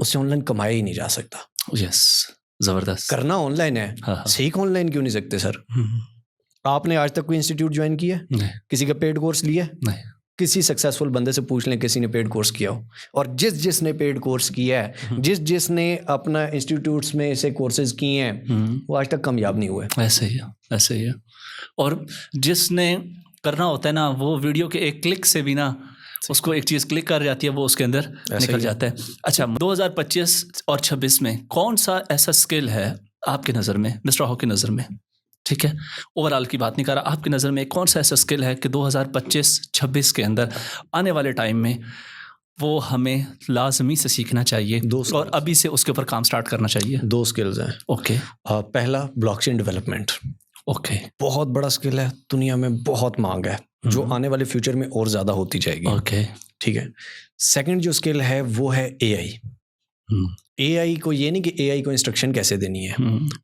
उससे ऑनलाइन कमाया ही नहीं जा सकता। यस, जबरदस्त। करना ऑनलाइन है, हाँ, हाँ। सीख ऑनलाइन क्यों नहीं सकते सर? आपने आज तक कोई इंस्टीट्यूट ज्वाइन किया है? नहीं, किसी का पेड कोर्स लिया है? नहीं, किसी सक्सेसफुल बंदे से पूछ लें किसी ने पेड कोर्स किया हो। और जिसने पेड कोर्स किया है, जिसने अपना इंस्टीट्यूट्स में ऐसे कोर्सेज किए हैं, वो आज तक कामयाब नहीं हुए। ऐसे ही है, ऐसे ही है। और जिसने करना होता है ना, वो वीडियो के एक क्लिक से भी ना, उसको एक चीज़ क्लिक कर जाती है, वो उसके अंदर निकल जाता है। अच्छा, 2025 और 26 में कौन सा ऐसा स्किल है आपकी नज़र में, मिस्टर हॉ की नज़र में, ठीक है, ओवरऑल की बात नहीं कर रहा, आपकी नज़र में कौन सा ऐसा स्किल है कि 2025-26 के अंदर आने वाले टाइम में वो हमें लाजमी से सीखना चाहिए और अभी से उसके ऊपर काम स्टार्ट करना चाहिए? 2 स्किल्स हैं। ओके, पहला ब्लॉकचेन डेवलपमेंट, ओके, बहुत बड़ा स्किल है, दुनिया में बहुत मांग है, जो आने वाले फ्यूचर में और ज़्यादा होती जाएगी। ओके, ठीक है। सेकंड जो स्किल है वो है एआई। एआई को ये नहीं कि एआई को इंस्ट्रक्शन कैसे देनी है,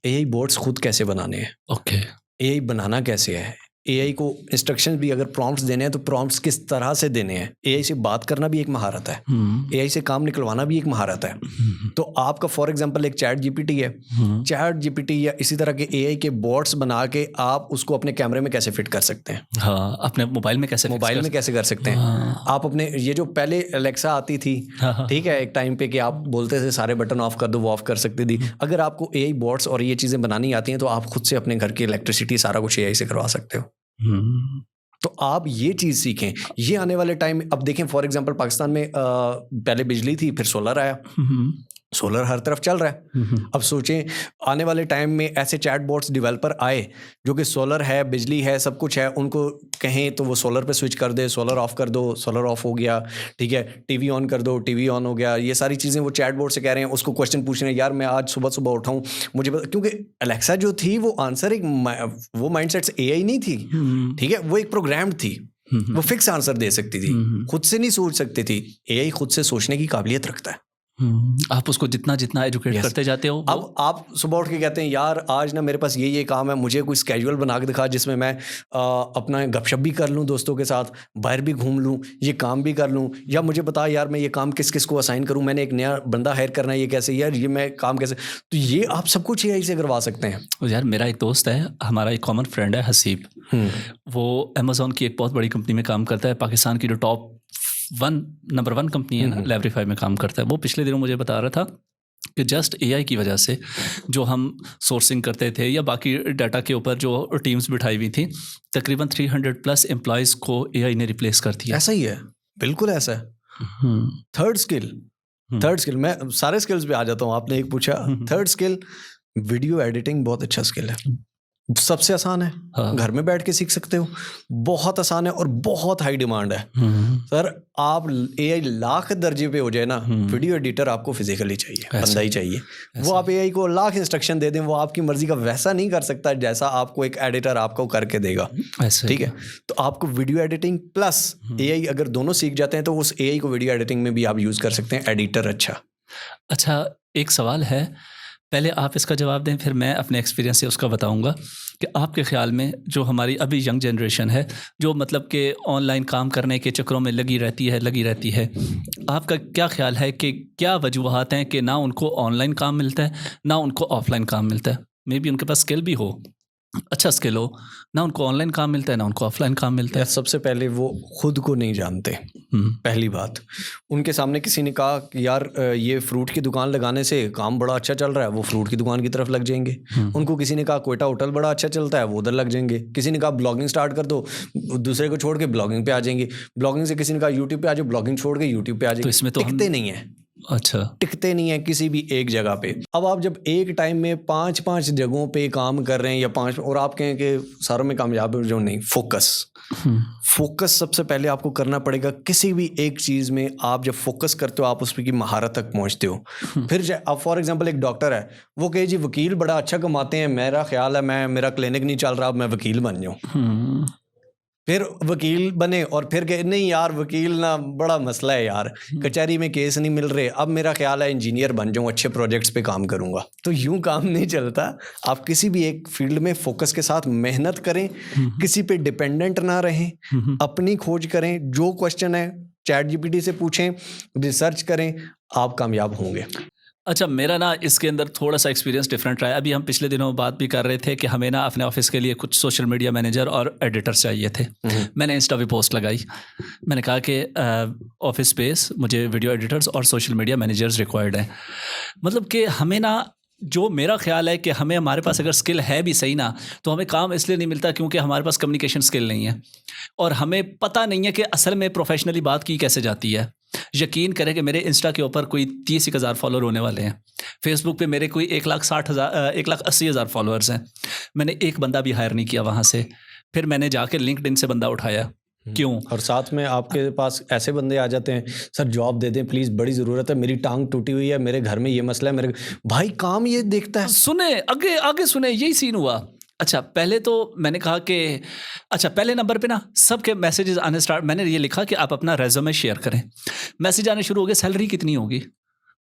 एआई बोर्ड्स खुद कैसे बनाने हैं, ओके, एआई बनाना कैसे है, एआई को इंस्ट्रक्शंस भी अगर प्रॉम्प्ट्स देने हैं तो प्रॉम्प्ट्स किस तरह से देने हैं। एआई से बात करना भी एक महारत है, एआई से काम निकलवाना भी एक महारत है। तो आपका फॉर एग्जांपल एक चैट जीपीटी है, चैट जीपीटी या इसी तरह के एआई के बॉट्स बना के आप उसको अपने कैमरे में कैसे फिट कर सकते हैं, हाँ, अपने मोबाइल में कैसे कर सकते हैं। आप अपने ये जो पहले एलेक्सा आती थी, ठीक है, एक टाइम पे कि आप बोलते थे सारे बटन ऑफ कर दो, वो ऑफ कर सकती थी। अगर आपको एआई बॉट्स और ये चीज़ें बनानी आती हैं तो आप खुद से अपने घर की इलेक्ट्रिसिटी सारा कुछ एआई से करवा सकते हो। तो आप ये चीज़ सीखें। ये आने वाले टाइम, अब देखें फॉर एग्जांपल पाकिस्तान में पहले बिजली थी, फिर सोलर आया, सोलर हर तरफ चल रहा है। अब सोचें आने वाले टाइम में ऐसे चैट बोट्स डेवलपर आए जो कि सोलर है, बिजली है, सब कुछ है, उनको कहें तो वो सोलर पे स्विच कर दे, सोलर ऑफ कर दो, सोलर ऑफ हो गया, ठीक है, टीवी ऑन कर दो, टीवी ऑन हो गया। ये सारी चीज़ें वो चैट बोर्ड से कह रहे हैं, उसको क्वेश्चन पूछ रहे हैं, यार मैं आज सुबह सुबह उठाऊँ, मुझे क्योंकि अलेक्सा जो थी वो आंसर एक वो माइंडसेट से एआई नहीं थी, ठीक है, वो एक प्रोग्राम्ड थी, वो फिक्स आंसर दे सकती थी, खुद से नहीं सोच सकती थी। एआई खुद से सोचने की काबिलियत रखता है। आप उसको जितना जितना एजुकेट करते जाते हो। अब आप सुबह उठ के कहते हैं यार आज ना मेरे पास ये काम है, मुझे कोई स्केड्यूल बना के दिखा जिसमें मैं अपना गपशप भी कर लूँ, दोस्तों के साथ बाहर भी घूम लूँ, ये काम भी कर लूँ, या मुझे बता यार मैं ये काम किस किस को असाइन करूँ, मैंने एक नया बंदा हायर करना है, ये कैसे, यार ये मैं काम कैसे, तो ये आप सब कुछ एआई से करवा सकते हैं। यार मेरा एक दोस्त है, हमारा एक कॉमन फ्रेंड है हसीब, वो अमेज़ॉन की एक बहुत बड़ी कंपनी में काम करता है, पाकिस्तान की जो टॉप नंबर 1 कंपनी है ना, लाइब्रेरीफाई में काम करता है। वो पिछले दिनों मुझे बता रहा था कि जस्ट एआई की वजह से जो हम सोर्सिंग करते थे या बाकी डाटा के ऊपर जो टीम्स बिठाई हुई थी, तकरीबन 300+ एम्प्लॉयज़ को एआई ने रिप्लेस कर दिया। ऐसा ही है, बिल्कुल ऐसा है। थर्ड स्किल, मैं सारे स्किल्स पे आ जाता हूँ, आपने एक पूछा। थर्ड स्किल, वीडियो एडिटिंग बहुत अच्छा स्किल है, सबसे आसान है। हाँ। घर में बैठ के सीख सकते हो, बहुत आसान है और बहुत हाई डिमांड है। सर आप एआई लाख दर्जे पे हो जाए ना, वीडियो एडिटर आपको फिजिकली चाहिए, बंदा ही चाहिए। वो आप एआई को लाख इंस्ट्रक्शन दे दें, वो आपकी मर्जी का वैसा नहीं कर सकता जैसा आपको एक एडिटर आपको करके देगा, ठीक है। तो आपको वीडियो एडिटिंग प्लस एआई अगर दोनों सीख जाते हैं तो उस एआई को वीडियो एडिटिंग में भी आप यूज़ कर सकते हैं, एडिटर। अच्छा, एक सवाल है, पहले आप इसका जवाब दें, फिर मैं अपने एक्सपीरियंस से उसका बताऊंगा कि आपके ख्याल में जो हमारी अभी यंग जनरेशन है, जो मतलब कि ऑनलाइन काम करने के चक्रों में लगी रहती है, आपका क्या ख्याल है कि क्या वजूहात हैं कि ना उनको ऑनलाइन काम मिलता है ना उनको ऑफलाइन काम मिलता है? मे बी उनके पास स्किल भी हो, अच्छा स्किल हो, ना उनको ऑनलाइन काम मिलता है ना उनको ऑफलाइन काम मिलता है। सबसे पहले वो खुद को नहीं जानते, पहली बात। उनके सामने किसी ने कहा कि यार ये फ्रूट की दुकान लगाने से काम बड़ा अच्छा चल रहा है, वो फ्रूट की दुकान की तरफ लग जाएंगे। उनको किसी ने कहा कोयटा होटल बड़ा अच्छा चलता है, वो उधर लग जाएंगे। किसी ने कहा ब्लॉगिंग स्टार्ट कर दो, दूसरे को छोड़ के ब्लॉगिंग पे आ जाएंगे। ब्लॉगिंग से किसी ने कहा यूट्यूब पे आ जाओ, ब्लॉगिंग छोड़ के यूट्यूब पे आ जाएंगे। तो इसमें तो दिखते नहीं है, अच्छा, टिकते नहीं है किसी भी एक जगह पे। अब आप जब एक टाइम में 5 जगहों पे काम कर रहे हैं या 5 और आप कहें कि सारों में कामयाब हो जो, नहीं, फोकस सबसे पहले आपको करना पड़ेगा। किसी भी एक चीज़ में आप जब फोकस करते हो आप उस की महारत तक पहुंचते हो। फिर अब फॉर एग्जांपल एक डॉक्टर है, वो कहे जी वकील बड़ा अच्छा कमाते हैं, मेरा ख्याल है मेरा क्लिनिक नहीं चल रहा, अब मैं वकील बन जाऊँ। फिर वकील बने और फिर कहे नहीं यार वकील ना बड़ा मसला है यार, कचहरी में केस नहीं मिल रहे, अब मेरा ख्याल है इंजीनियर बन जाऊँ, अच्छे प्रोजेक्ट्स पे काम करूँगा। तो यूं काम नहीं चलता। आप किसी भी एक फील्ड में फोकस के साथ मेहनत करें, किसी पे डिपेंडेंट ना रहें, अपनी खोज करें, जो क्वेश्चन है चैट जीपीटी से पूछें, रिसर्च करें, आप कामयाब होंगे। अच्छा, मेरा ना इसके अंदर थोड़ा सा एक्सपीरियंस डिफरेंट रहा है। अभी हम पिछले दिनों बात भी कर रहे थे कि हमें ना अपने ऑफिस के लिए कुछ सोशल मीडिया मैनेजर और एडिटर्स चाहिए थे। मैंने इंस्टा पे पोस्ट लगाई, मैंने कहा कि ऑफिस स्पेस मुझे वीडियो एडिटर्स और सोशल मीडिया मैनेजर्स रिक्वायर्ड हैं। मतलब कि हमें ना, जो मेरा ख्याल है कि हमें, हमारे पास अगर स्किल है भी सही ना, तो हमें काम इसलिए नहीं मिलता क्योंकि हमारे पास कम्युनिकेशन स्किल नहीं है और हमें पता नहीं है कि असल में प्रोफेशनली बात की कैसे जाती है। यकीन करें कि मेरे इंस्टा के ऊपर कोई 30,000 फॉलोअर होने वाले हैं, फेसबुक पे मेरे कोई 1,80,000 फॉलोअर्स हैं। मैंने एक बंदा भी हायर नहीं किया वहाँ से। फिर मैंने जाके लिंक्डइन से बंदा उठाया। क्यों? और साथ में आपके पास ऐसे बंदे आ जाते हैं, सर जॉब दे दें प्लीज़, बड़ी ज़रूरत है, मेरी टांग टूटी हुई है, मेरे घर में ये मसला है, मेरे भाई काम ये देखता है। सुने आगे आगे सुने, यही सीन हुआ। अच्छा, पहले तो मैंने कहा कि अच्छा, पहले नंबर पे ना सबके मैसेजेस आने स्टार्ट, मैंने ये लिखा कि आप अपना रेज्यूमे शेयर करें। मैसेज आने शुरू हो गए, सैलरी कितनी होगी?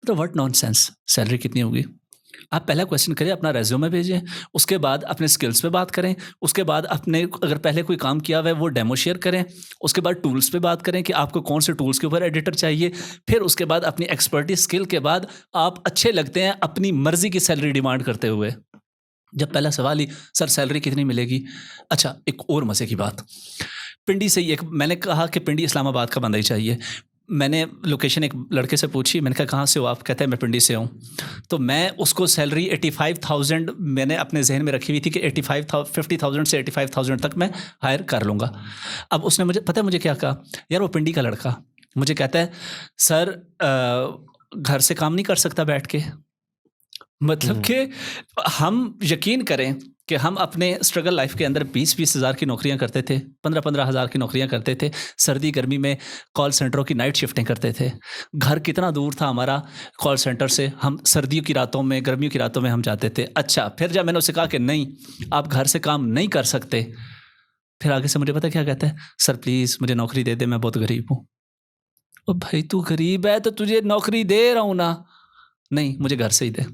तो व्हाट नॉनसेंस, सैलरी कितनी होगी? आप पहला क्वेश्चन करें, अपना रेज्यूमे भेजें, उसके बाद अपने स्किल्स पे बात करें, उसके बाद अपने अगर पहले कोई काम किया हुआ है वो डेमो शेयर करें, उसके बाद टूल्स पे बात करें कि आपको कौन से टूल्स के ऊपर एडिटर चाहिए, फिर उसके बाद अपनी एक्सपर्टीज स्किल के बाद आप अच्छे लगते हैं अपनी मर्जी की सैलरी डिमांड करते हुए। जब पहला सवाल ही सर सैलरी कितनी मिलेगी। अच्छा, एक और मज़े की बात, पिंडी से ही एक, मैंने कहा कि पिंडी इस्लामाबाद का बंदा ही चाहिए। मैंने लोकेशन एक लड़के से पूछी, मैंने कहा कहाँ से हो आप? कहता है मैं पिंडी से हूँ। तो मैं उसको सैलरी 85,000 मैंने अपने जहन में रखी हुई थी कि 50,000 से 85,000 तक मैं हायर कर लूँगा। अब उसने मुझे, पता है मुझे क्या कहा? यार वो पिंडी का लड़का मुझे कहता है सर घर से काम नहीं कर सकता बैठ के। मतलब कि हम यकीन करें कि हम अपने स्ट्रगल लाइफ के अंदर 20-20 हज़ार की नौकरियां करते थे, 15-15 हज़ार की नौकरियां करते थे, सर्दी गर्मी में कॉल सेंटरों की नाइट शिफ्टें करते थे। घर कितना दूर था हमारा कॉल सेंटर से, हम सर्दियों की रातों में, गर्मियों की रातों में हम जाते थे। अच्छा, फिर जब मैंने उससे कहा कि नहीं आप घर से काम नहीं कर सकते, फिर आगे से मुझे पता क्या कहता है? सर प्लीज़ मुझे नौकरी दे दे, मैं बहुत गरीब हूँ। ओ भाई तू गरीब है तो तुझे नौकरी दे रहा हूँ ना, नहीं मुझे घर से ही दे।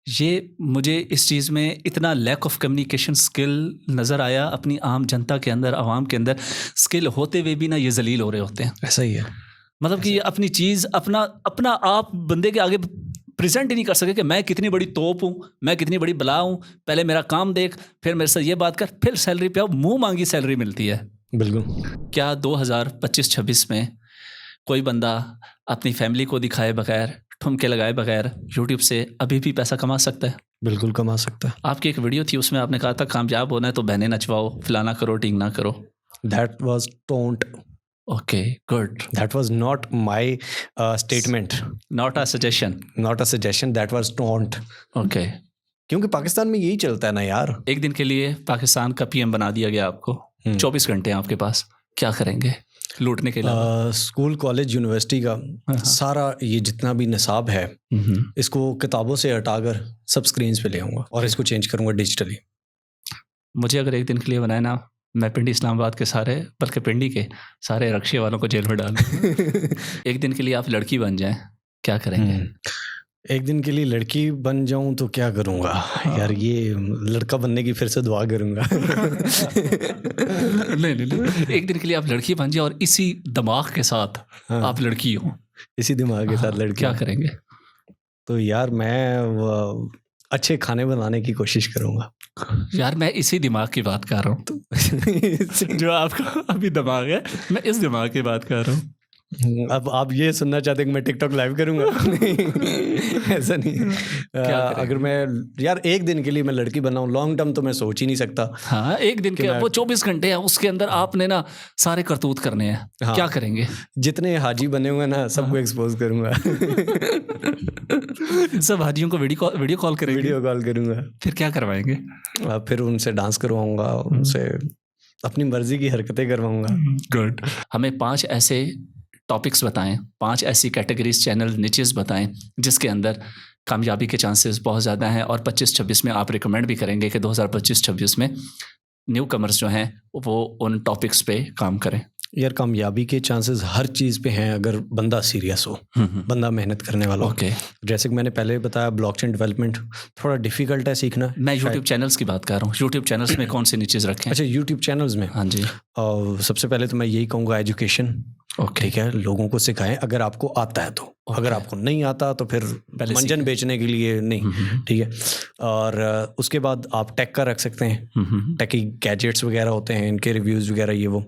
ये मुझे इस चीज़ में इतना लैक ऑफ कम्युनिकेशन स्किल नज़र आया अपनी आम जनता के अंदर, आवाम के अंदर। स्किल होते हुए भी ना ये जलील हो रहे होते हैं। ऐसा ही है, मतलब कि ये अपनी चीज़ अपना आप बंदे के आगे प्रेजेंट ही नहीं कर सके कि मैं कितनी बड़ी तोप हूँ, मैं कितनी बड़ी बला हूँ। पहले मेरा काम देख, फिर मेरे से ये बात कर, फिर सैलरी पे आओ। मुँह मांगी सैलरी मिलती है। बिल्कुल। क्या 2025-26 में कोई बंदा अपनी फैमिली को दिखाए बगैर, ठुमके लगाए बगैर यूट्यूब से अभी भी पैसा कमा सकता है? बिल्कुल कमा सकता है। आपकी एक वीडियो थी, उसमें आपने कहा था कामयाब होना है तो बहनें नचवाओ, फलाना करो, टिंगना करो। That was don't. Okay, good. That was not my statement. Not a suggestion. Not a suggestion. That was don't. Okay. क्योंकि पाकिस्तान में यही चलता है ना यार। एक दिन के लिए पाकिस्तान का पीएम बना दिया गया आपको, 24 घंटे हैं आपके पास, क्या करेंगे लूटने के लिए? स्कूल कॉलेज यूनिवर्सिटी का सारा ये जितना भी निसाब है, इसको किताबों से हटाकर सब स्क्रीन्स पे ले आऊँगा और इसको चेंज करूँगा डिजिटली। मुझे अगर एक दिन के लिए बनाए ना, मैं पिंडी इस्लामाबाद के सारे, बल्कि पिंडी के सारे रक्शे वालों को जेल में डालूं। एक दिन के लिए आप लड़की बन जाएं, क्या करेंगे? एक दिन के लिए लड़की बन जाऊं तो क्या करूंगा? यार ये लड़का बनने की फिर से दुआ करूंगा। नहीं, एक दिन के लिए आप लड़की बन जाए और इसी दिमाग के साथ आप लड़की हो, इसी दिमाग के साथ लड़की, क्या करेंगे? तो यार मैं अच्छे खाने बनाने की कोशिश करूंगा। यार मैं इसी दिमाग की बात कर रहा हूँ, जो आपका अभी दिमाग है, मैं इस दिमाग की बात कर रहा हूँ। अब आप ये सुनना चाहते हैं कि मैं टिकटॉक लाइव करूंगा? नहीं, ऐसा नहीं है। अगर मैं यार एक दिन के लिए मैं लड़की बनाऊं, लॉन्ग टर्म तो मैं सोच ही नहीं सकता। हाँ, एक दिन के वो 24 घंटे हैं, उसके अंदर आपने ना सारे करतूत करने हैं। हाँ। क्या करेंगे? जितने हाजी बने हुए ना सबको एक्सपोज करूंगा। सब हाजियों को वीडियो कॉल करेंगे? वीडियो कॉल करूंगा। फिर क्या करवाएंगे? फिर उनसे डांस करवाऊंगा, उनसे अपनी मर्जी की हरकतें करवाऊंगा। गुड। हमें 5 ऐसे टॉपिक्स बताएं, 5 ऐसी कैटेगरीज, चैनल, निचेस बताएं जिसके अंदर कामयाबी के चांसेस बहुत ज़्यादा हैं और 25-26 में आप रिकमेंड भी करेंगे कि 2025-26 में न्यू कमर्स जो हैं वो उन टॉपिक्स पे काम करें। यार कामयाबी के चांसेस हर चीज़ पे हैं अगर बंदा सीरियस हो, बंदा मेहनत करने वाला हो। ओके। जैसे कि मैंने पहले बताया, ब्लॉकचेन डेवलपमेंट थोड़ा डिफिकल्ट है सीखना। मैं यूट्यूब चैनल्स की बात कर रहा हूँ। यूट्यूब चैनल्स में कौन सी निचेस रखें? अच्छा, यूट्यूब चैनल्स में? हाँ जी। सबसे पहले तो मैं यही कहूँगा, एजुकेशन। ओके। ठीक है, लोगों को सिखाएं अगर आपको आता है तो। अगर आपको नहीं आता तो फिर मंजन बेचने के लिए नहीं। ठीक है। और उसके बाद आप टेक का रख सकते हैं, टेकी गैजेट्स वगैरह होते हैं, इनके रिव्यूज़ वगैरह ये वो।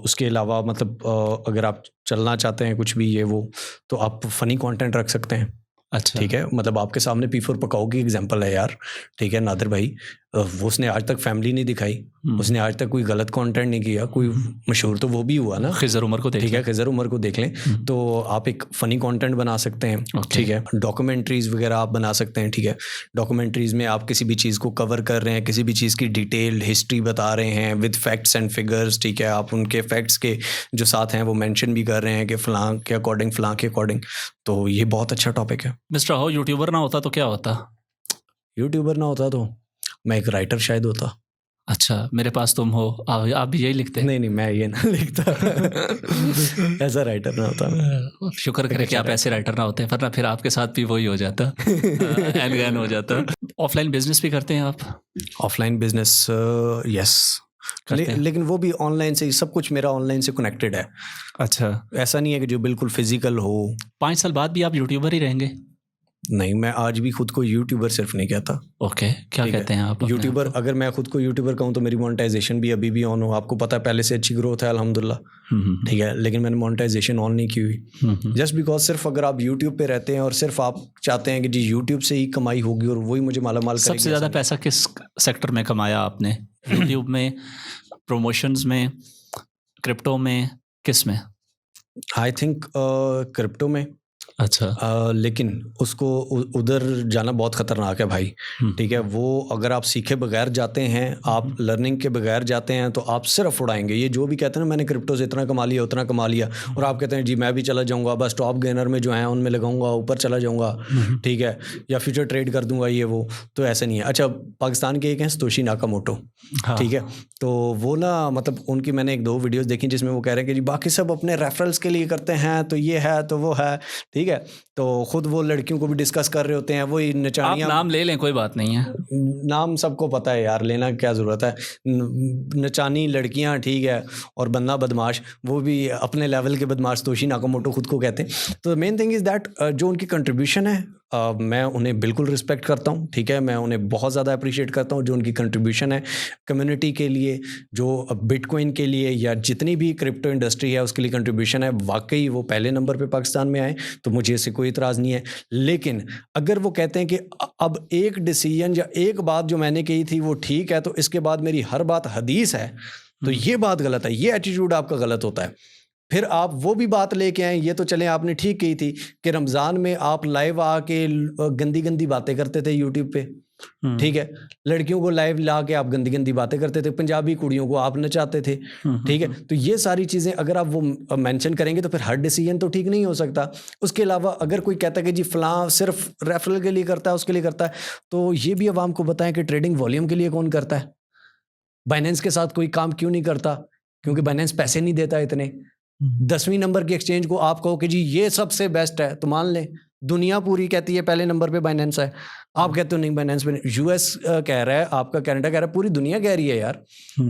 उसके अलावा मतलब अगर आप चलना चाहते हैं कुछ भी ये वो, तो आप फ़नी कंटेंट रख सकते हैं। अच्छा। ठीक है, मतलब आपके सामने P4 पकाओ की एग्जांपल है यार। ठीक है, नादिर भाई, वो उसने आज तक फैमिली नहीं दिखाई, उसने आज तक कोई गलत कंटेंट नहीं किया, कोई मशहूर तो वो भी हुआ ना, खिज़र उमर को देख लें। ठीक है, खिज़र उमर को देख लें। तो आप एक फ़नी कंटेंट बना सकते हैं। ठीक है, डॉक्यूमेंट्रीज़ वगैरह आप बना सकते हैं। ठीक है, डॉक्यूमेंट्रीज़ में आप किसी भी चीज़ को कवर कर रहे हैं, किसी भी चीज़ की डिटेल्ड हिस्ट्री बता रहे हैं विद फैक्ट्स एंड फिगर्स। ठीक है, आप उनके फैक्ट्स के जो साथ हैं वो मेंशन भी कर रहे हैं कि फ़लाँ के अकॉर्डिंग, फ़लाँ के अकॉर्डिंग। तो ये बहुत अच्छा टॉपिक है। मिस्टर हाउ यूट्यूबर ना होता तो क्या होता? यूट्यूबर ना होता तो मैं एक राइटर शायद होता। अच्छा, मेरे पास तुम हो, आप भी यही लिखते? नहीं, मैं ये ना लिखता। ऐसा राइटर ना होता। शुक्र करें कि आप ऐसे राइटर ना होते, वरना फिर आपके साथ भी वही हो जाता, एनगैन हो जाता। ऑफलाइन बिजनेस भी करते हैं आप? ऑफलाइन बिजनेस यस, लेकिन वो भी ऑनलाइन से ही, सब कुछ मेरा ऑनलाइन से कनेक्टेड है। अच्छा, ऐसा नहीं है कि जो बिल्कुल फिजिकल हो। 5 साल बाद भी आप यूट्यूबर ही रहेंगे? नहीं, मैं आज भी खुद को यूट्यूबर सिर्फ नहीं कहता। ओके, क्या कहते हैं आप? यूट्यूबर, अगर मैं खुद को यूट्यूबर कहूँ तो मेरी मोनेटाइजेशन भी अभी भी ऑन हो। आपको पता है पहले से अच्छी ग्रोथ है अल्हम्दुलिल्लाह। ठीक है, लेकिन मैंने मोनेटाइजेशन ऑन नहीं की हुई, जस्ट बिकॉज सिर्फ अगर आप यूट्यूब पे रहते हैं और सिर्फ आप चाहते हैं कि जी यूट्यूब से ही कमाई होगी और वही मुझे मालामाल करेगी। सबसे ज़्यादा पैसा किस सेक्टर में कमाया आपने? यूट्यूब में, प्रमोशंस में, क्रिप्टो में, किस में? आई थिंक क्रिप्टो में। अच्छा। लेकिन उसको उधर जाना बहुत ख़तरनाक है भाई। ठीक है, वो अगर आप सीखे बगैर जाते हैं, आप लर्निंग के बगैर जाते हैं तो आप सिर्फ उड़ाएंगे। ये जो भी कहते हैं ना, मैंने क्रिप्टो से इतना कमा लिया, उतना कमा लिया, और आप कहते हैं जी मैं भी चला जाऊंगा, बस टॉप गेनर में जो है उनमें लगाऊंगा, ऊपर चला जाऊंगा। ठीक है, या फ्यूचर ट्रेड कर दूंगा ये वो, तो ऐसा नहीं है। अच्छा, पाकिस्तान के एक हैं सतोशी नाकामोटो। ठीक है, तो वो ना मतलब उनकी मैंने 1-2 वीडियोज़ देखी जिसमें वो कह रहे हैं कि जी बाकी सब अपने रेफरल्स के लिए करते हैं, तो ये है तो वो है। ठीक है, तो खुद वो लड़कियों को भी डिस्कस कर रहे होते हैं, वही नचानियाँ। आप नाम ले लें, कोई बात नहीं है, नाम सबको पता है यार, लेना क्या ज़रूरत है। नचानी लड़कियां, ठीक है, और बंदा बदमाश, वो भी अपने लेवल के बदमाश सतोशी नाकामोटो खुद को कहते हैं। तो मेन थिंग इज़ दैट जो उनकी कंट्रीब्यूशन है, मैं उन्हें बिल्कुल रिस्पेक्ट करता हूँ। ठीक है, मैं उन्हें बहुत ज़्यादा अप्रिशिएट करता हूँ जो उनकी कंट्रीब्यूशन है कम्युनिटी के लिए, जो बिटकॉइन के लिए या जितनी भी क्रिप्टो इंडस्ट्री है उसके लिए कंट्रीब्यूशन है। वाकई वो पहले नंबर पे पाकिस्तान में आए, तो मुझे इससे कोई इतराज़ नहीं है। लेकिन अगर वो कहते हैं कि अब एक डिसीजन या एक बात जो मैंने कही थी वो ठीक है, तो इसके बाद मेरी हर बात हदीस है, तो ये बात गलत है, ये एटीट्यूड आपका गलत होता है। फिर आप वो भी बात लेके आए, ये तो चलें आपने ठीक कही थी कि रमज़ान में आप लाइव आके गंदी गंदी बातें करते थे यूट्यूब पे। ठीक है, लड़कियों को लाइव ला के आप गंदी गंदी बातें करते थे, पंजाबी कुड़ियों को आप नचाते थे। ठीक है, तो ये सारी चीज़ें अगर आप वो मेंशन करेंगे तो फिर हर डिसीजन तो ठीक नहीं हो सकता। उसके अलावा अगर कोई कहता है कि जी फ़लाँ सिर्फ रेफरल के लिए करता है, उसके लिए करता है, तो ये भी अवाम को बताएं कि ट्रेडिंग वॉल्यूम के लिए कौन करता है। बाइनेंस के साथ कोई काम क्यों नहीं करता? क्योंकि बाइनेंस पैसे नहीं देता इतने। 10वीं नंबर की एक्सचेंज को आप कहो कि जी ये सबसे बेस्ट है, तो मान लें दुनिया पूरी कहती है पहले नंबर पे बाइनेंस है, आप कहते हो नहीं बाइनेंस पे। यूएस कह रहा है, आपका कनाडा कह रहा है, पूरी दुनिया कह रही है यार।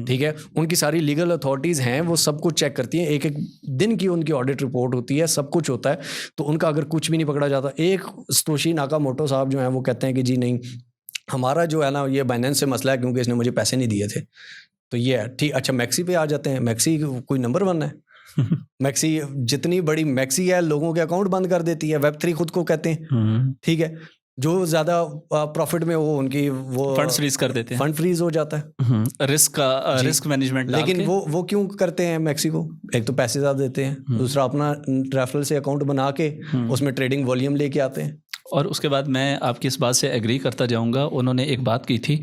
ठीक है, उनकी सारी लीगल अथॉरिटीज़ हैं, वो सब कुछ चेक करती हैं, एक एक दिन की उनकी ऑडिट रिपोर्ट होती है, सब कुछ होता है। तो उनका अगर कुछ भी नहीं पकड़ा जाता, एक सतोशी नाकामोटो साहब जो हैं वो कहते हैं कि जी नहीं, हमारा जो है ना ये बाइनेंस से मसला है क्योंकि इसने मुझे पैसे नहीं दिए थे। तो ये है ठीक। अच्छा, मैक्सी पे आ जाते हैं। मैक्सी कोई नंबर 1 है? मैक्सी जितनी बड़ी मैक्सी है लोगों के अकाउंट बंद कर देती है, Web3 खुद को कहते हैं, ठीक है। जो ज़्यादा प्रॉफिट में वो उनकी वो फंड्स फ्रीज कर देते हैं, फंड फ्रीज हो जाता है, रिस्क मैनेजमेंट। लेकिन वो क्यों करते हैं मैक्सी को? एक तो पैसे ज़्यादा देते हैं, दूसरा अपना रेफरल से अकाउंट बना के उसमें ट्रेडिंग वॉल्यूम लेके आते हैं। और उसके बाद मैं आपकी इस बात से एग्री करता जाऊंगा। उन्होंने एक बात की थी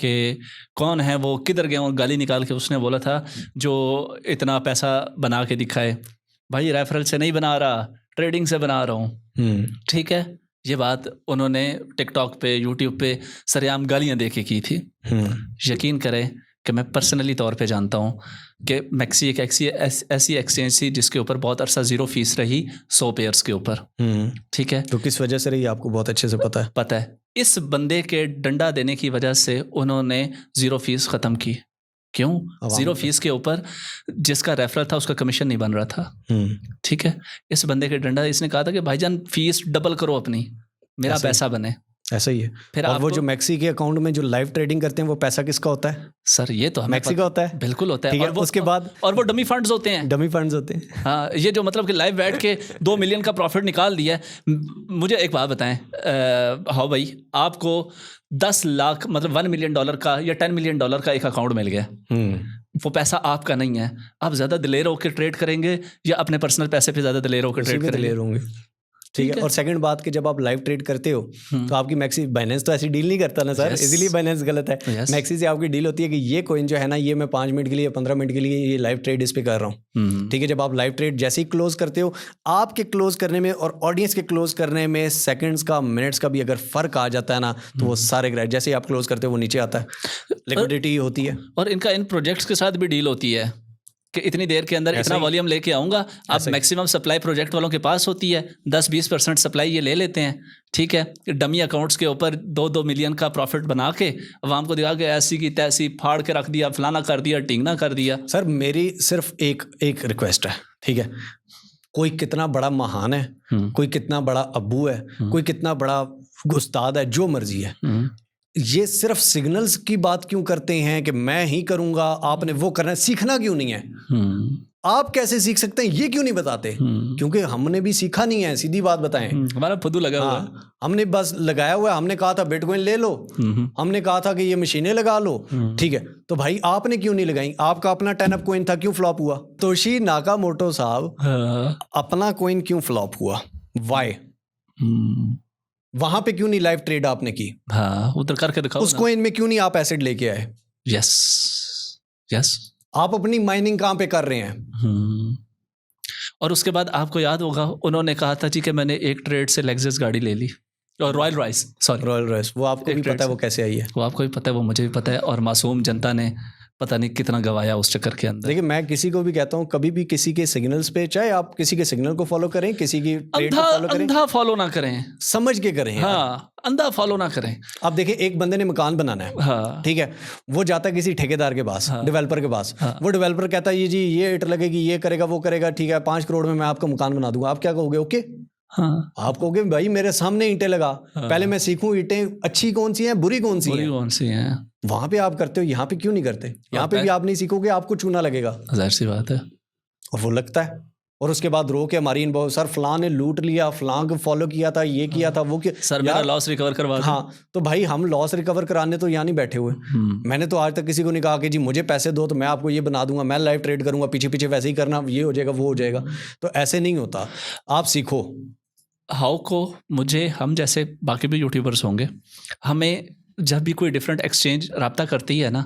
कि कौन है वो, किधर गया, और गाली निकाल के उसने बोला था जो इतना पैसा बना के दिखाए। भाई रेफरल से नहीं बना रहा, ट्रेडिंग से बना रहा हूँ, ठीक है। ये बात उन्होंने टिकटॉक पे, यूट्यूब पे सरेआम गालियाँ दे के की थी। यकीन करें कि मैं पर्सनली तौर पे जानता हूँ कि मैक्सी एक ऐसी एक्सचेंज थी जिसके ऊपर बहुत अरसा 0 फीस रही 100 पेयर्स के ऊपर, ठीक है। तो किस वजह से रही आपको बहुत अच्छे से पता है। इस बंदे के डंडा देने की वजह से उन्होंने 0 फीस ख़त्म की। क्यों? 0 फीस के ऊपर जिसका रेफरल था उसका कमीशन नहीं बन रहा था, ठीक है। इस बंदे के डंडा, इसने कहा था कि भाईजान फीस डबल करो अपनी, मेरा पैसा बने। ऐसा ही है। फिर और वो जो मैक्सी के अकाउंट में जो लाइव ट्रेडिंग करते हैं वो पैसा किसका होता है? सर ये तो हमें मैक्सी का होता है, बिल्कुल होता है। ठीक है। और वो उसके बाद और वो डमी फंड्स होते हैं, डमी फंड्स होते हैं। हाँ, ये जो मतलब कि लाइव बैठ के 2 मिलियन का प्रॉफिट निकाल दिया है। मुझे एक बात बताएं, हाँ भाई, आपको 10 लाख मतलब $1 मिलियन का या $10 मिलियन का एक अकाउंट मिल गया, वो पैसा आपका नहीं है। आप ज़्यादा दिलेर होकर ट्रेड करेंगे या अपने पर्सनल पैसे पे ज़्यादा दिलेर होकर ट्रेड करेंगे? ठीक है। और सेकंड बात कि जब आप लाइव ट्रेड करते हो तो आपकी मैक्सी, बाइनेंस तो ऐसी डील नहीं करता ना सर, इसीलिए बाइनेंस गलत है। मैक्सी से आपकी डील होती है कि ये कॉइन जो है ना, ये मैं 5 मिनट के लिए 15 मिनट के लिए ये लाइव ट्रेड इस पे कर रहा हूँ, ठीक है। जब आप लाइव ट्रेड जैसे ही क्लोज करते हो, आपके क्लोज करने में और ऑडियंस के क्लोज करने में सेकंड्स का, मिनट्स का भी अगर फर्क आ जाता है ना, तो वो सारे जैसे ही आप क्लोज करते हो वो नीचे आता है, लिक्विडिटी होती है। और इनका इन प्रोजेक्ट्स के साथ भी डील होती है कि इतनी देर के अंदर इतना वॉल्यूम लेके आऊँगा। अब मैक्सिमम सप्लाई प्रोजेक्ट वालों के पास होती है, 10-20% सप्लाई ये ले लेते हैं, ठीक है। डमी अकाउंट्स के ऊपर 2-2 मिलियन का प्रॉफिट बना के अवाम को दिखा के ऐसी की तैसी फाड़ के रख दिया, फलाना कर दिया, टिंगना कर दिया। सर मेरी सिर्फ एक रिक्वेस्ट है, ठीक है। कोई कितना बड़ा महान है, कोई कितना बड़ा अब्बू है, कोई कितना बड़ा उस्ताद है, जो मर्जी है, ये सिर्फ सिग्नल्स की बात क्यों करते हैं कि मैं ही करूंगा, आपने वो करना है? सीखना क्यों नहीं है? आप कैसे सीख सकते हैं ये क्यों नहीं बताते? क्योंकि हमने भी सीखा नहीं है, सीधी बात बताएं। हमारा फुदू लगा हुआ है, हमने बस लगाया हुआ है। हमने कहा था बिटकॉइन ले लो, हमने कहा था कि ये मशीनें लगा लो, ठीक है। तो भाई आपने क्यों नहीं लगाई? आपका अपना 10 कॉइन था, क्यों फ्लॉप हुआ? तोशी नाकामोटो साहब, अपना कॉइन क्यों फ्लॉप हुआ? वाई? वहां पे क्यों नहीं लाइव ट्रेड आपने की? हाँ, उधर करके दिखाओ। उस कॉइन में क्यों नहीं आप एसिड लेके आए? यस। आप अपनी माइनिंग कहाँ पे कर रहे हैं? और उसके बाद आपको याद होगा उन्होंने कहा था जी कि मैंने एक ट्रेड से लेक्सस गाड़ी ले ली, और रॉयल रॉयस, वो आपको भी पता है वो कैसे आई है? वो आपको भी पता है, वो मुझे भी पता है, और मासूम जनता ने पता नहीं कितना गवाया उस चक्कर के अंदर। देखिए, मैं किसी को भी कहता हूँ, कभी भी किसी के सिग्नल्स पे, चाहे आप किसी के सिग्नल को फॉलो करें, किसी की ट्रेड को फॉलो करें, अंधा फॉलो ना करें, समझ के करें। हाँ, अंधा फॉलो ना करें। आप देखिए, एक बंदे ने मकान बनाना है, हाँ, ठीक है। वो जाता है किसी ठेकेदार के पास, डेवलपर के पास, वो डेवलपर कहता है ये जी ये ईंट लगेगी, ये करेगा, वो करेगा, ठीक है, 5 करोड़ में मैं आपका मकान बना दूंगा। आप क्या कहोगे? ओके। हाँ, आप कहोगे भाई मेरे सामने ईंटें लगा, पहले मैं सीखूं ईंटें अच्छी कौन सी हैं, बुरी कौन सी हैं। वहां पे आप करते हो, यहाँ पे क्यों नहीं करते? यहाँ पे भी आप नहीं सीखोगे, आपको चूना लगेगा, जाहिर सी बात है। और वो लगता है, और उसके बाद रो के हमारी इन बहुत सर फलां ने लूट लिया, फलां को फॉलो किया था, ये किया था, वो किया, सर मेरा लॉस रिकवर करवा दो। हाँ, तो भाई हम लॉस रिकवर कराने तो यहाँ नहीं बैठे हुए। मैंने तो आज तक किसी को नहीं कहा कि जी मुझे पैसे दो तो मैं आपको ये बना दूंगा, मैं लाइव ट्रेड करूंगा, पीछे पीछे वैसे ही करना, ये हो जाएगा, वो हो जाएगा। तो ऐसे नहीं होता, आप सीखो। हाउ को मुझे, हम जैसे बाकी भी यूट्यूबर्स होंगे, हमें जब भी कोई डिफरेंट एक्सचेंज रब्ता करती है ना,